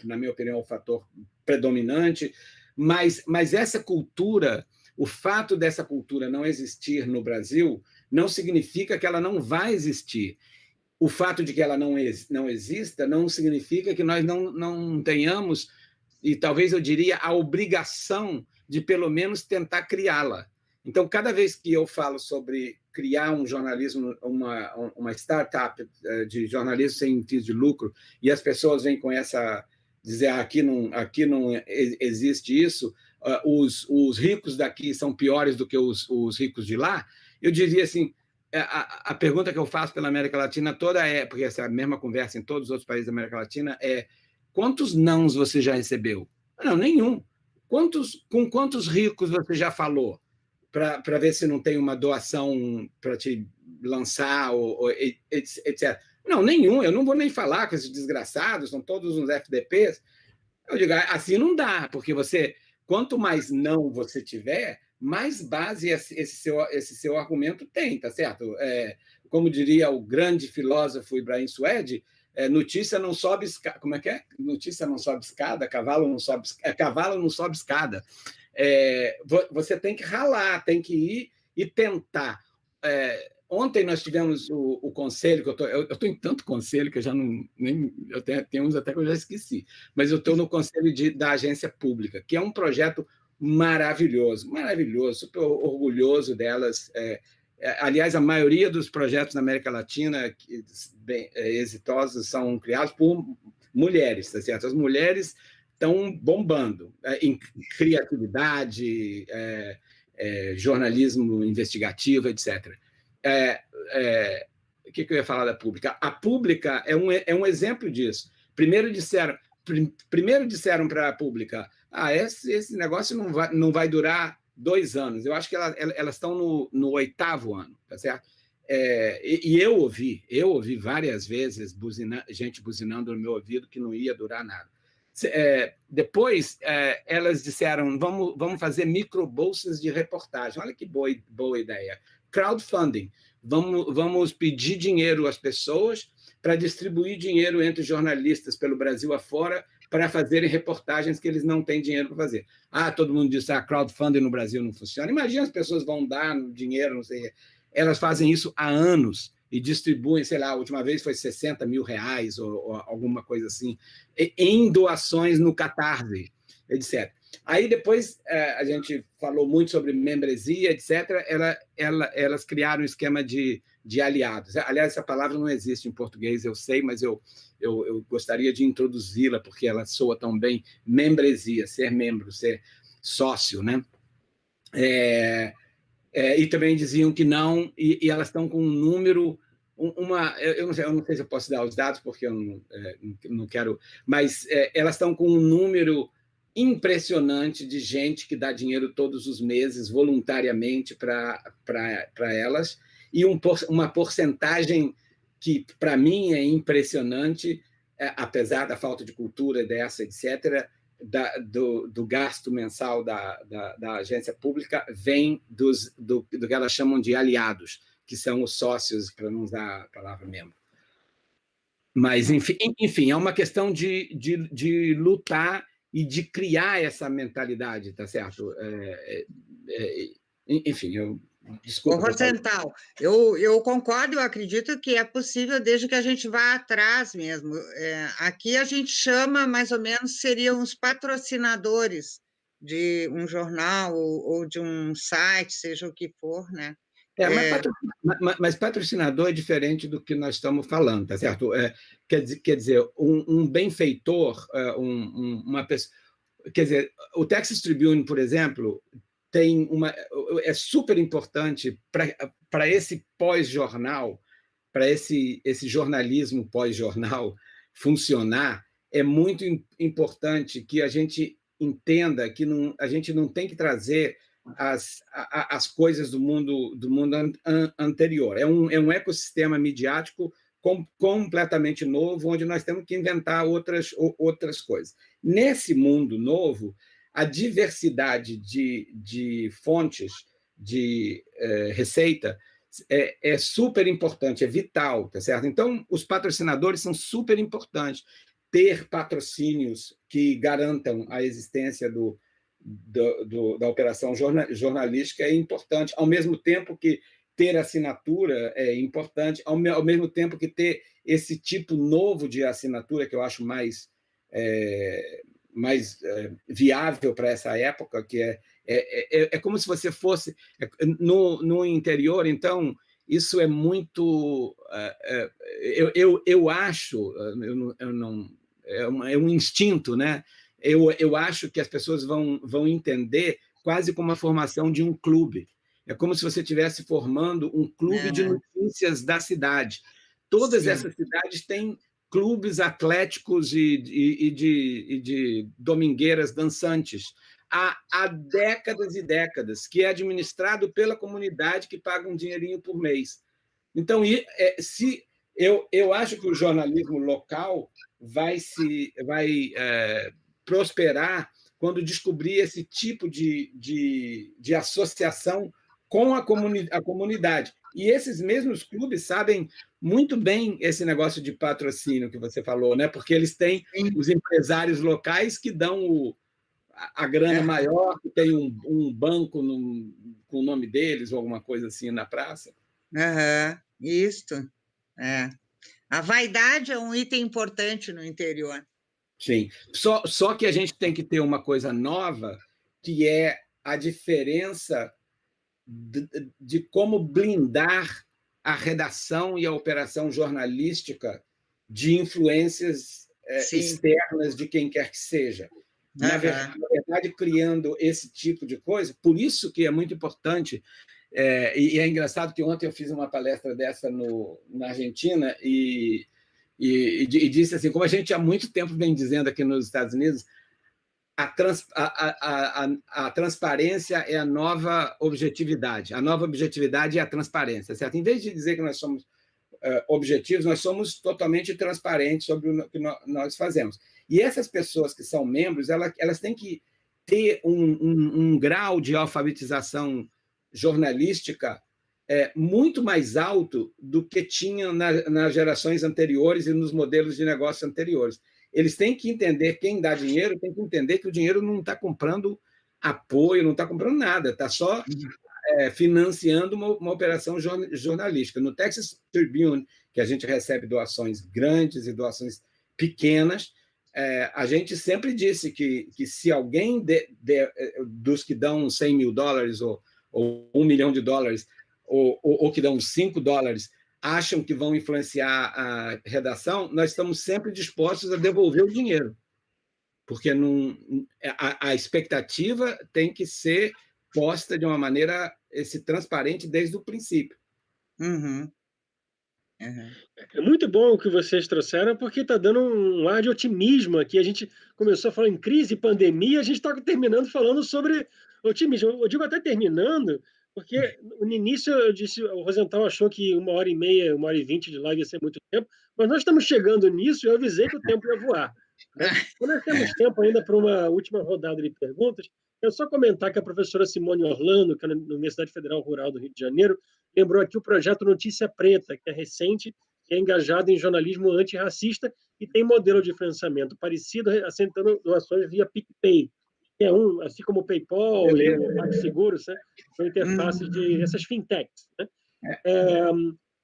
na minha opinião, o fator predominante, mas essa cultura, o fato dessa cultura não existir no Brasil, não significa que ela não vai existir. O fato de que ela não exista não significa que nós não tenhamos, e talvez eu diria, a obrigação de, pelo menos, tentar criá-la. Então, cada vez que eu falo sobre criar um jornalismo, uma startup de jornalismo sem fins de lucro, e as pessoas vêm com dizer aqui não existe isso, os ricos daqui são piores do que os ricos de lá, eu diria assim, a pergunta que eu faço pela América Latina toda porque essa é a mesma conversa em todos os outros países da América Latina, quantos nãos você já recebeu? Não, nenhum. Com quantos ricos você já falou? Para ver se não tem uma doação para te lançar, etc. Não, nenhum. Eu não vou nem falar com esses desgraçados, são todos uns FDPs. Eu digo, assim não dá, porque quanto mais não você tiver, mais base esse seu argumento tem, tá certo? Como diria o grande filósofo Ibrahim Suede, notícia não sobe escada. Como é que é? Notícia não sobe escada, cavalo não sobe escada. Você tem que ralar, tem que ir e tentar. Ontem nós tivemos o conselho, que eu estou em tanto conselho que eu já eu tenho uns até que eu já esqueci, mas eu estou no conselho da agência pública, que é um projeto maravilhoso, super orgulhoso delas. Aliás, a maioria dos projetos na América Latina bem exitosos são criados por mulheres, tá certo? As mulheres estão bombando em criatividade, jornalismo investigativo, etc. o que eu ia falar da Pública? A Pública é um exemplo disso. Primeiro disseram para a Pública, esse negócio não vai durar 2 anos. Eu acho que elas estão no 8º ano, tá certo? E eu ouvi várias vezes gente buzinando no meu ouvido que não ia durar nada. Depois, elas disseram, vamos fazer microbolsas de reportagem. Olha que boa ideia. Crowdfunding. Vamos pedir dinheiro às pessoas para distribuir dinheiro entre jornalistas pelo Brasil afora para fazerem reportagens que eles não têm dinheiro para fazer. Todo mundo diz que crowdfunding no Brasil não funciona. Imagina as pessoas vão dar dinheiro, não sei. Elas fazem isso há anos e distribuem, sei lá, a última vez foi 60 mil reais ou alguma coisa assim, em doações no Catarse, etc. Aí depois a gente falou muito sobre membresia, etc. Elas criaram um esquema de aliados. Aliás, essa palavra não existe em português, eu sei, mas eu gostaria de introduzi-la, porque ela soa tão bem. Membresia, ser membro, ser sócio, né? E também diziam que não, e elas estão com um número, eu não sei se eu posso dar os dados, porque eu não quero, mas elas estão com um número impressionante de gente que dá dinheiro todos os meses, voluntariamente, para elas, e uma porcentagem que, para mim, é impressionante, apesar da falta de cultura dessa, etc., do gasto mensal da agência pública vem do que elas chamam de aliados, que são os sócios, para não usar a palavra membro. Mas, enfim, é uma questão de lutar e de criar essa mentalidade, tá certo? Enfim, desculpa. Rosenthal, eu concordo, eu acredito que é possível desde que a gente vá atrás mesmo. Aqui a gente chama, mais ou menos, seriam os patrocinadores de um jornal ou de um site, seja o que for, né? Mas patrocinador é diferente do que nós estamos falando, tá certo? Quer dizer, um benfeitor, uma pessoa... Quer dizer, o Texas Tribune, por exemplo, é super importante para esse pós-jornal, para esse jornalismo pós-jornal funcionar. É muito importante que a gente entenda que a gente não tem que trazer as coisas do mundo anterior. É um ecossistema midiático completamente novo, onde nós temos que inventar outras coisas. Nesse mundo novo, a diversidade de fontes de receita é super importante, é vital, tá certo? Então, os patrocinadores são super importantes. Ter patrocínios que garantam a existência da operação jornalística é importante, ao mesmo tempo que ter assinatura é importante, ao mesmo tempo que ter esse tipo novo de assinatura, que eu acho mais viável para essa época, que é como se você fosse no interior. Então, isso é muito... eu acho, é um instinto, né? Eu acho que as pessoas vão entender quase como a formação de um clube. É como se você estivesse formando um clube de notícias da cidade. Todas essas cidades têm clubes atléticos e de domingueiras dançantes há décadas e décadas, que é administrado pela comunidade, que paga um dinheirinho por mês. Então, eu acho que o jornalismo local vai prosperar quando descobrir esse tipo de associação com a comunidade. E esses mesmos clubes sabem muito bem esse negócio de patrocínio que você falou, né? Porque eles têm os empresários locais que dão a grana maior, que tem um banco com o nome deles ou alguma coisa assim na praça. Isso. A vaidade é um item importante no interior. Sim. Só que a gente tem que ter uma coisa nova, que é a diferença de como blindar a redação e a operação jornalística de influências externas de quem quer que seja. Na verdade, criando esse tipo de coisa, por isso que é muito importante E é engraçado que ontem eu fiz uma palestra dessa na Argentina e disse assim, como a gente há muito tempo vem dizendo aqui nos Estados Unidos, a transparência é a nova objetividade. A nova objetividade é a transparência, certo? Em vez de dizer que nós somos objetivos, nós somos totalmente transparentes sobre o que nós fazemos. E essas pessoas que são membros, elas têm que ter um grau de alfabetização jornalística muito mais alto do que tinham nas gerações anteriores e nos modelos de negócio anteriores. Eles têm que entender, quem dá dinheiro tem que entender que o dinheiro não está comprando apoio, não está comprando nada, está só financiando uma operação jornalística. No Texas Tribune, que a gente recebe doações grandes e doações pequenas, a gente sempre disse que se alguém dos que dão $100 mil ou $1 milhão ou que dão $5 acham que vão influenciar a redação, nós estamos sempre dispostos a devolver o dinheiro, porque a expectativa tem que ser posta de uma maneira transparente desde o princípio. Uhum. É muito bom o que vocês trouxeram, porque está dando um ar de otimismo aqui. A gente começou a falar em crise e pandemia, a gente está terminando falando sobre otimismo. Eu digo até terminando, porque no início eu disse, o Rosenthal achou que 1h30, 1h20 de live ia ser muito tempo, mas nós estamos chegando nisso e eu avisei que o tempo ia voar. Né? Então nós temos tempo ainda para uma última rodada de perguntas. Eu só comentar que a professora Simone Orlando, que é na Universidade Federal Rural do Rio de Janeiro, lembrou aqui o projeto Notícia Preta, que é recente, que é engajado em jornalismo antirracista e tem modelo de financiamento parecido, assentando doações via PicPay, que é assim como o PayPal e o PagSeguro, né? São interfaces de essas fintechs. Né?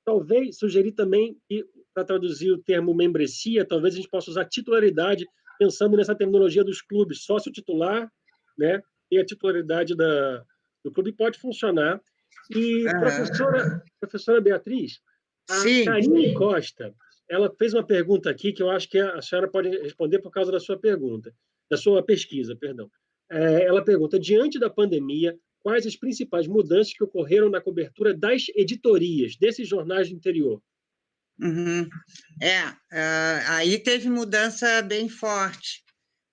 Talvez sugerir também que, para traduzir o termo membresia, talvez a gente possa usar titularidade, pensando nessa terminologia dos clubes, sócio titular, né? E a titularidade do clube pode funcionar. E, professora Beatriz, a Karine Costa, ela fez uma pergunta aqui que eu acho que a senhora pode responder por causa da sua pergunta, da sua pesquisa, perdão. Ela pergunta, diante da pandemia, quais as principais mudanças que ocorreram na cobertura das editorias, desses jornais do interior? Uhum. Aí teve mudança bem forte,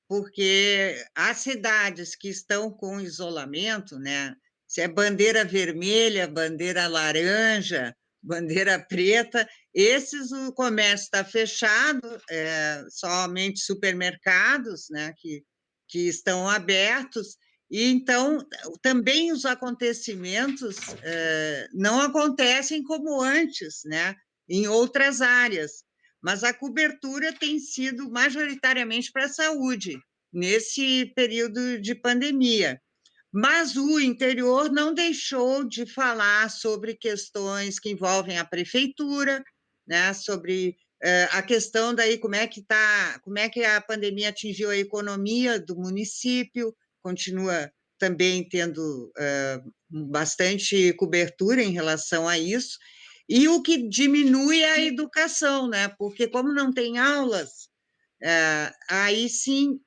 porque as cidades que estão com isolamento, né, se é bandeira vermelha, bandeira laranja, bandeira preta, o comércio está fechado, somente supermercados, né, que estão abertos, e então também os acontecimentos não acontecem como antes, né, em outras áreas, mas a cobertura tem sido majoritariamente para a saúde, nesse período de pandemia. Mas o interior não deixou de falar sobre questões que envolvem a prefeitura, né, sobre a questão daí como é que a pandemia atingiu a economia do município, continua também tendo bastante cobertura em relação a isso, e o que diminui é a educação, né, porque como não tem aulas, aí sim...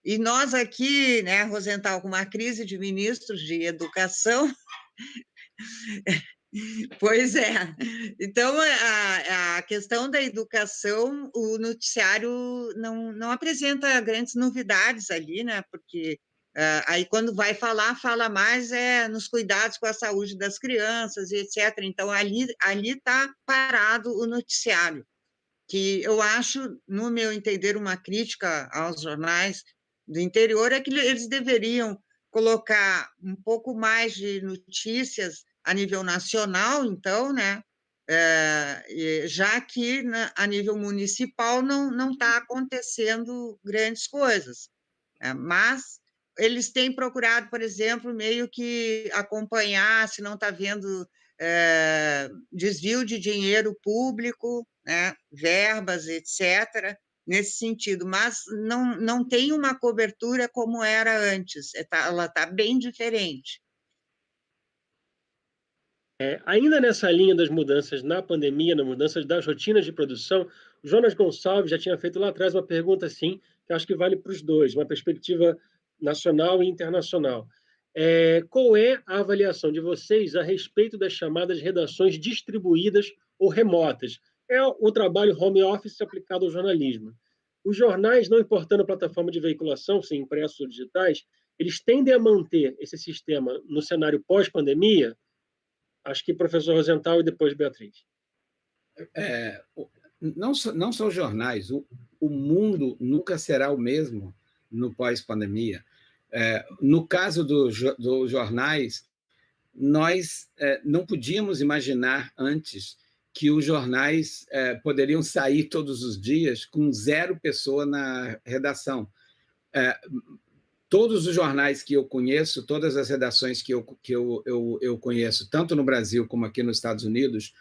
E nós aqui, né, Rosenthal, com uma crise de ministros de educação, pois é. Então, a questão da educação, o noticiário não apresenta grandes novidades ali, né, porque aí quando vai falar, fala mais nos cuidados com a saúde das crianças, e etc. Então, ali está parado o noticiário, que eu acho, no meu entender, uma crítica aos jornais do interior é que eles deveriam colocar um pouco mais de notícias a nível nacional, então, né, já que a nível municipal não está acontecendo grandes coisas. Mas eles têm procurado, por exemplo, meio que acompanhar se não está havendo desvio de dinheiro público, né, verbas, etc., nesse sentido, mas não tem uma cobertura como era antes, ela está bem diferente. Ainda nessa linha das mudanças na pandemia, nas mudanças das rotinas de produção, o Jonas Gonçalves já tinha feito lá atrás uma pergunta assim, que acho que vale para os dois, uma perspectiva nacional e internacional. Qual é a avaliação de vocês a respeito das chamadas redações distribuídas ou remotas? É o trabalho home office aplicado ao jornalismo. Os jornais, não importando a plataforma de veiculação, se impressos ou digitais, eles tendem a manter esse sistema no cenário pós-pandemia? Acho que professor Rosenthal e depois Beatriz. Não só os jornais, o mundo nunca será o mesmo no pós-pandemia. No caso dos jornais, nós não podíamos imaginar antes que os jornais poderiam sair todos os dias com 0 pessoa na redação. Todos os jornais que eu conheço, todas as redações que eu conheço, tanto no Brasil como aqui nos Estados Unidos,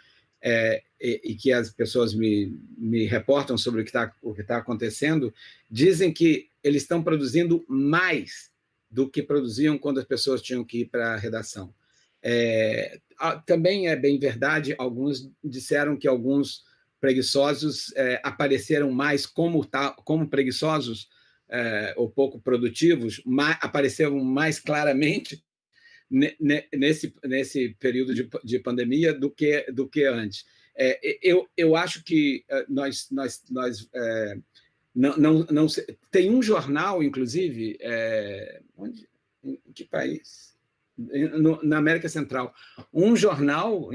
e que as pessoas me reportam sobre o que tá acontecendo, dizem que eles estão produzindo mais do que produziam quando as pessoas tinham que ir para a redação. Também é bem verdade, alguns disseram que alguns preguiçosos apareceram mais como preguiçosos ou pouco produtivos, apareceram mais claramente nesse período de pandemia do que antes. Eu acho que nós não tem um jornal, inclusive, em que país? Na América Central, um jornal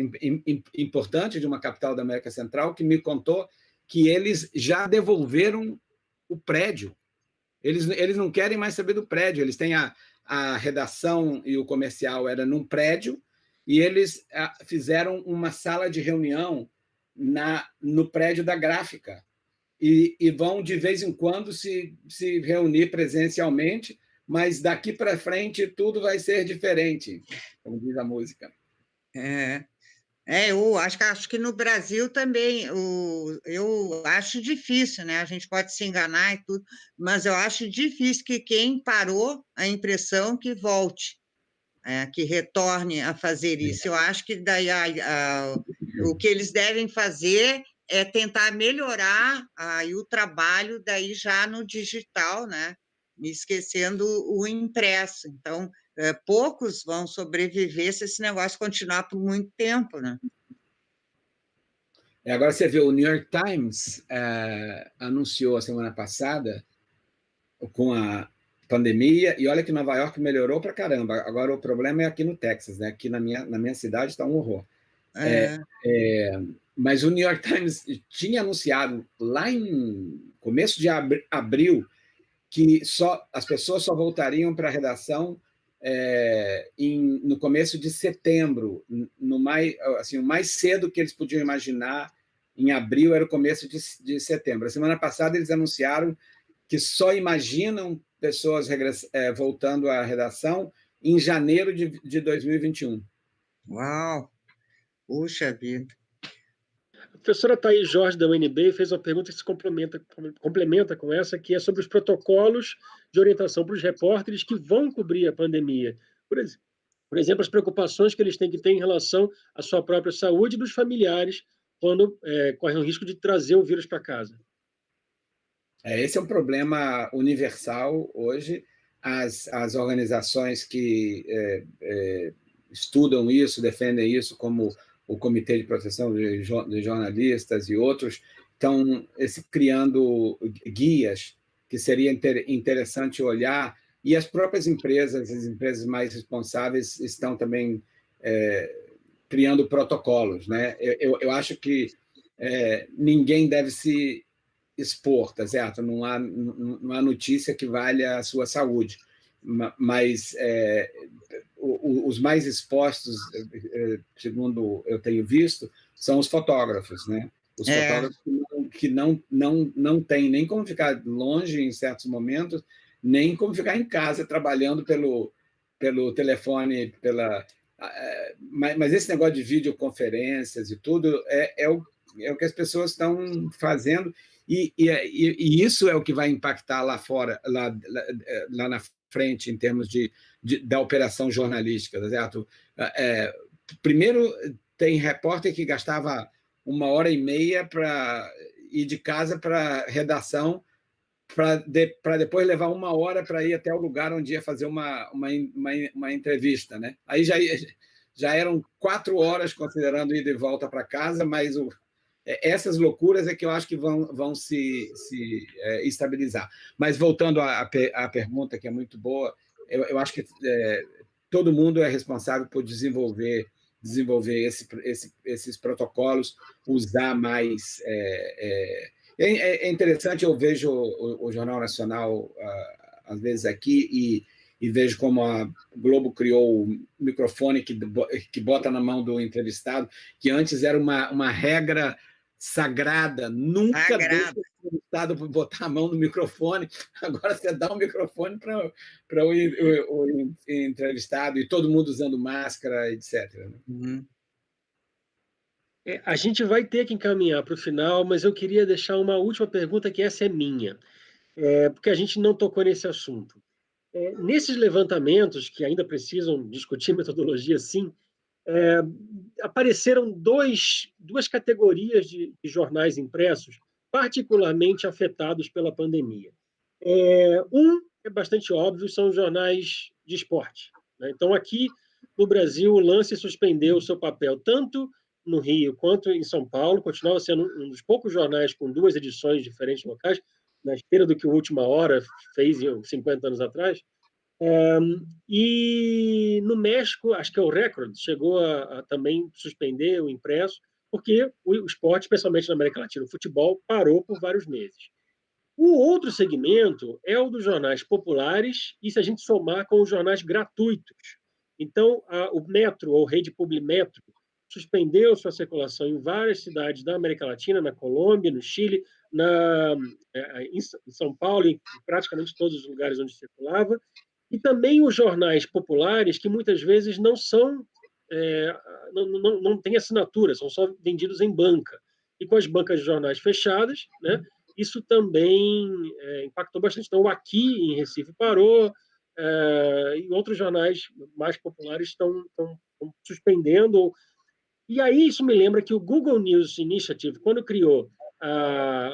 importante de uma capital da América Central que me contou que eles já devolveram o prédio. Eles não querem mais saber do prédio, eles têm a redação e o comercial era num prédio, e eles fizeram uma sala de reunião no prédio da gráfica, e vão, de vez em quando, se reunir presencialmente, mas daqui para frente tudo vai ser diferente, como diz a música. Eu acho que no Brasil também, eu acho difícil, né? A gente pode se enganar e tudo, mas eu acho difícil que quem parou a impressão que volte, que retorne a fazer isso. Eu acho que daí o que eles devem fazer é tentar melhorar o trabalho daí já no digital, né? Esquecendo o impresso. Então, poucos vão sobreviver se esse negócio continuar por muito tempo, né? Agora você vê, o New York Times anunciou a semana passada, com a pandemia, e olha que Nova York melhorou para caramba. Agora o problema é aqui no Texas, né? Aqui na minha cidade está um horror. Mas o New York Times tinha anunciado lá em começo de abril que as pessoas só voltariam para a redação no começo de setembro, o mais cedo que eles podiam imaginar, em abril, era o começo de setembro. A semana passada eles anunciaram que só imaginam pessoas voltando à redação em janeiro de 2021. Uau! Puxa vida! A professora Thaís Jorge, da UNB, fez uma pergunta que se complementa com essa, que é sobre os protocolos de orientação para os repórteres que vão cobrir a pandemia. Por exemplo, as preocupações que eles têm que ter em relação à sua própria saúde e dos familiares quando correm o risco de trazer o vírus para casa. Esse é um problema universal hoje. As organizações que estudam isso, defendem isso, como o Comitê de Proteção de Jornalistas e outros, estão criando guias que seria interessante olhar, e as próprias empresas, as empresas mais responsáveis, estão também criando protocolos, né? Eu acho que ninguém deve se expor, tá certo? Não há notícia que valha a sua saúde, mas os mais expostos, segundo eu tenho visto, são os fotógrafos, né? Os fotógrafos que não têm nem como ficar longe em certos momentos, nem como ficar em casa trabalhando pelo telefone, mas esse negócio de videoconferências e tudo é o que as pessoas estão fazendo, e isso é o que vai impactar lá fora, lá na frente, em termos da operação jornalística, certo? Primeiro, tem repórter que gastava 1h30 para ir de casa para a redação, para depois levar 1 hora para ir até o lugar onde ia fazer uma entrevista, né? Aí já eram 4 horas, considerando ir de volta para casa, mas essas loucuras é que eu acho que vão se estabilizar. Mas voltando à pergunta, que é muito boa, eu acho que todo mundo é responsável por desenvolver esses protocolos, usar mais. É interessante, eu vejo o Jornal Nacional, às vezes, aqui, e vejo como a Globo criou o microfone que bota na mão do entrevistado, que antes era uma regra sagrada, nunca deixa o entrevistado botar a mão no microfone, agora você dá um microfone para o entrevistado, e todo mundo usando máscara, etc. Uhum. A gente vai ter que encaminhar para o final, mas eu queria deixar uma última pergunta, que essa é minha, porque a gente não tocou nesse assunto. Nesses levantamentos, que ainda precisam discutir metodologia, sim, apareceram duas categorias de jornais impressos particularmente afetados pela pandemia. Um é bastante óbvio, são os jornais de esporte, né? Então, aqui no Brasil, o Lance suspendeu o seu papel tanto no Rio quanto em São Paulo, continuava sendo um dos poucos jornais com 2 edições diferentes locais, na esteira do que o Última Hora fez 50 anos atrás. E no México, acho que é o Record, chegou a também suspender o impresso, porque o esporte, especialmente na América Latina, o futebol, parou por vários meses. O outro segmento é o dos jornais populares, e se a gente somar com os jornais gratuitos. Então, o Metro, ou Rede Publimetro, suspendeu sua circulação em várias cidades da América Latina, na Colômbia, no Chile, em São Paulo, em praticamente todos os lugares onde circulava, e também os jornais populares, que muitas vezes não são, não têm assinatura, são só vendidos em banca. E com as bancas de jornais fechadas, né, isso também impactou bastante. Então, o Aqui, em Recife, parou, e outros jornais mais populares estão suspendendo. E aí isso me lembra que o Google News Initiative, quando criou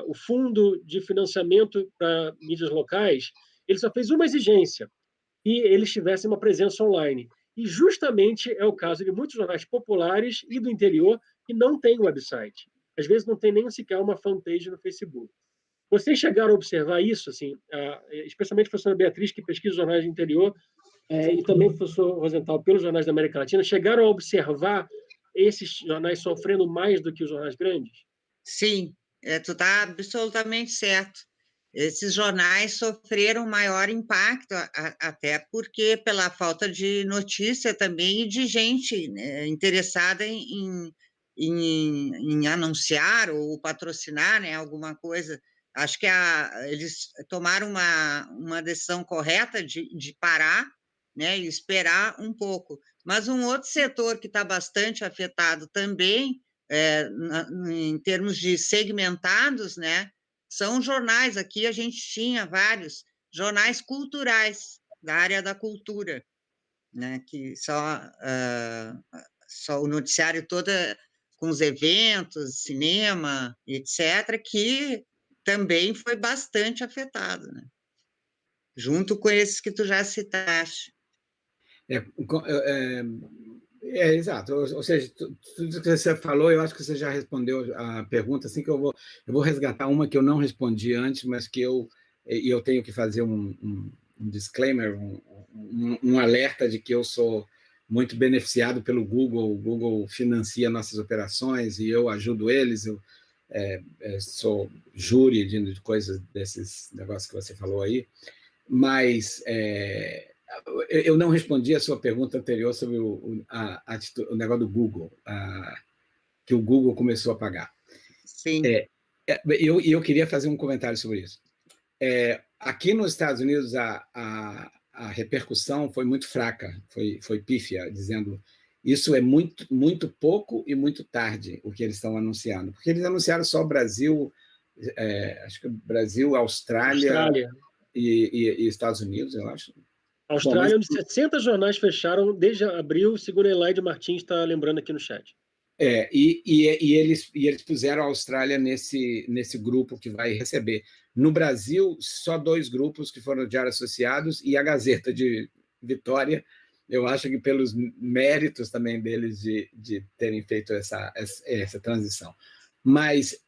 o Fundo de Financiamento para Mídias Locais, ele só fez uma exigência, que eles tivessem uma presença online. E justamente é o caso de muitos jornais populares e do interior que não têm website. Às vezes não tem nem sequer uma fanpage no Facebook. Vocês chegaram a observar isso, assim, especialmente a professora Beatriz, que pesquisa jornais do interior, e também o professor Rosenthal, pelos jornais da América Latina, chegaram a observar esses jornais sofrendo mais do que os jornais grandes? Sim, tu está absolutamente certo. Esses jornais sofreram maior impacto, até porque pela falta de notícia também e de gente, né, interessada em anunciar ou patrocinar, né, alguma coisa. Acho que eles tomaram uma decisão correta de parar, né, e esperar um pouco. Mas um outro setor que está bastante afetado também, em termos de segmentados, né, são jornais. Aqui a gente tinha vários jornais culturais, da área da cultura, né, que só o noticiário todo com os eventos, cinema, etc., que também foi bastante afetado, né, junto com esses que tu já citaste. Exato. Ou seja, tudo que você falou, eu acho que você já respondeu a pergunta, assim que eu vou resgatar uma que eu não respondi antes, mas que eu tenho que fazer um disclaimer, um alerta de que eu sou muito beneficiado pelo Google. O Google financia nossas operações e eu ajudo eles. Eu sou júri de coisas desses negócios que você falou aí, mas eu não respondi a sua pergunta anterior sobre o negócio do Google, que o Google começou a pagar. Sim. Eu queria fazer um comentário sobre isso. Aqui nos Estados Unidos, a repercussão foi muito fraca, foi pífia, dizendo isso é muito, muito pouco e muito tarde o que eles estão anunciando, porque eles anunciaram só o Brasil, acho que Brasil, Austrália. E Estados Unidos, eu acho. A Austrália, onde 60 jornais fecharam desde abril, segundo a Elaide Martins está lembrando aqui no chat. Eles puseram a Austrália nesse grupo que vai receber. No Brasil, só 2 grupos que foram já associados, e a Gazeta de Vitória, eu acho que pelos méritos também deles de terem feito essa transição. Mas,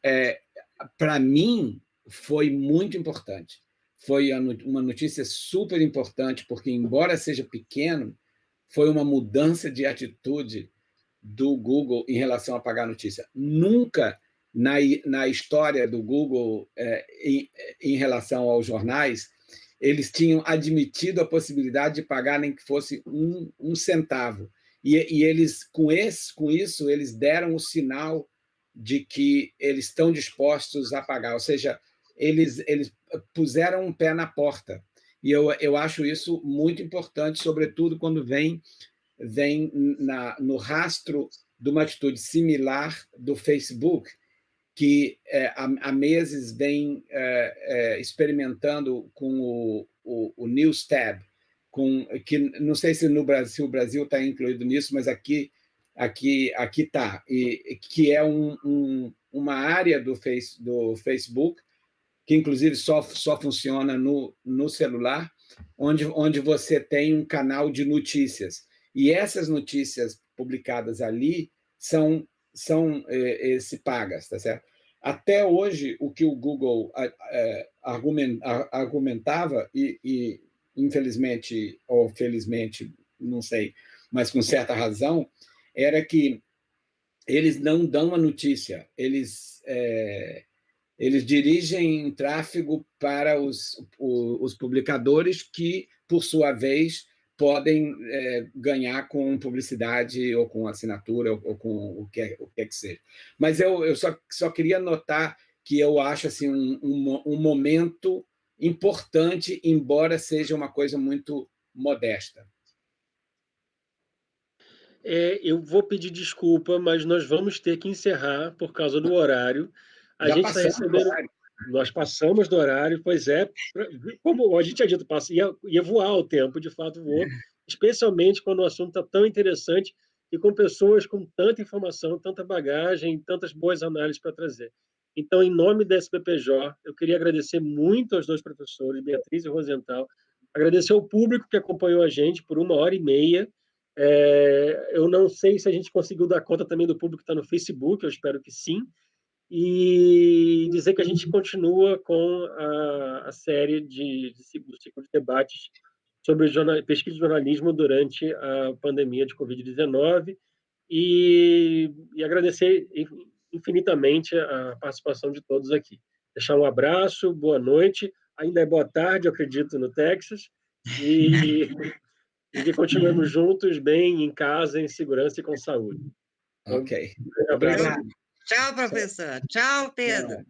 para mim, foi muito importante. Foi uma notícia super importante, porque, embora seja pequeno, foi uma mudança de atitude do Google em relação a pagar notícia. Nunca na história do Google, em relação aos jornais, eles tinham admitido a possibilidade de pagar nem que fosse um centavo. E eles, com isso, eles deram o sinal de que eles estão dispostos a pagar, ou seja, eles puseram um pé na porta. E eu acho isso muito importante, sobretudo quando vem no rastro de uma atitude similar do Facebook, que há meses vem experimentando com o News Tab, que não sei se o Brasil está incluído nisso, mas aqui está, e que é uma área do Facebook, que inclusive só funciona no celular, onde você tem um canal de notícias. E essas notícias publicadas ali são pagas, tá certo? Até hoje, o que o Google argumentava, e infelizmente ou felizmente, não sei, mas com certa razão, era que eles não dão a notícia, eles dirigem tráfego para os publicadores, que, por sua vez, podem ganhar com publicidade ou com assinatura ou com o que quer que seja. Mas eu só queria notar que eu acho assim, um momento importante, embora seja uma coisa muito modesta. Eu vou pedir desculpa, mas nós vamos ter que encerrar por causa do horário. Já gente está recebendo... Nós passamos do horário, pois é. Como a gente tinha dito, ia voar o tempo, de fato voou, especialmente quando o assunto está tão interessante e com pessoas com tanta informação, tanta bagagem, tantas boas análises para trazer. Então, em nome da SBPJ, eu queria agradecer muito aos 2 professores, Beatriz e Rosenthal, agradecer ao público que acompanhou a gente por 1h30. Eu não sei se a gente conseguiu dar conta também do público que está no Facebook, eu espero que sim, e dizer que a gente continua com a série do ciclo de debates sobre pesquisa de jornalismo durante a pandemia de Covid-19 e agradecer infinitamente a participação de todos aqui. Deixar um abraço, boa noite, ainda é boa tarde, eu acredito, no Texas, e que continuemos juntos, bem, em casa, em segurança e com saúde. Ok. Obrigado. Tchau, professor. Tchau, Pedro.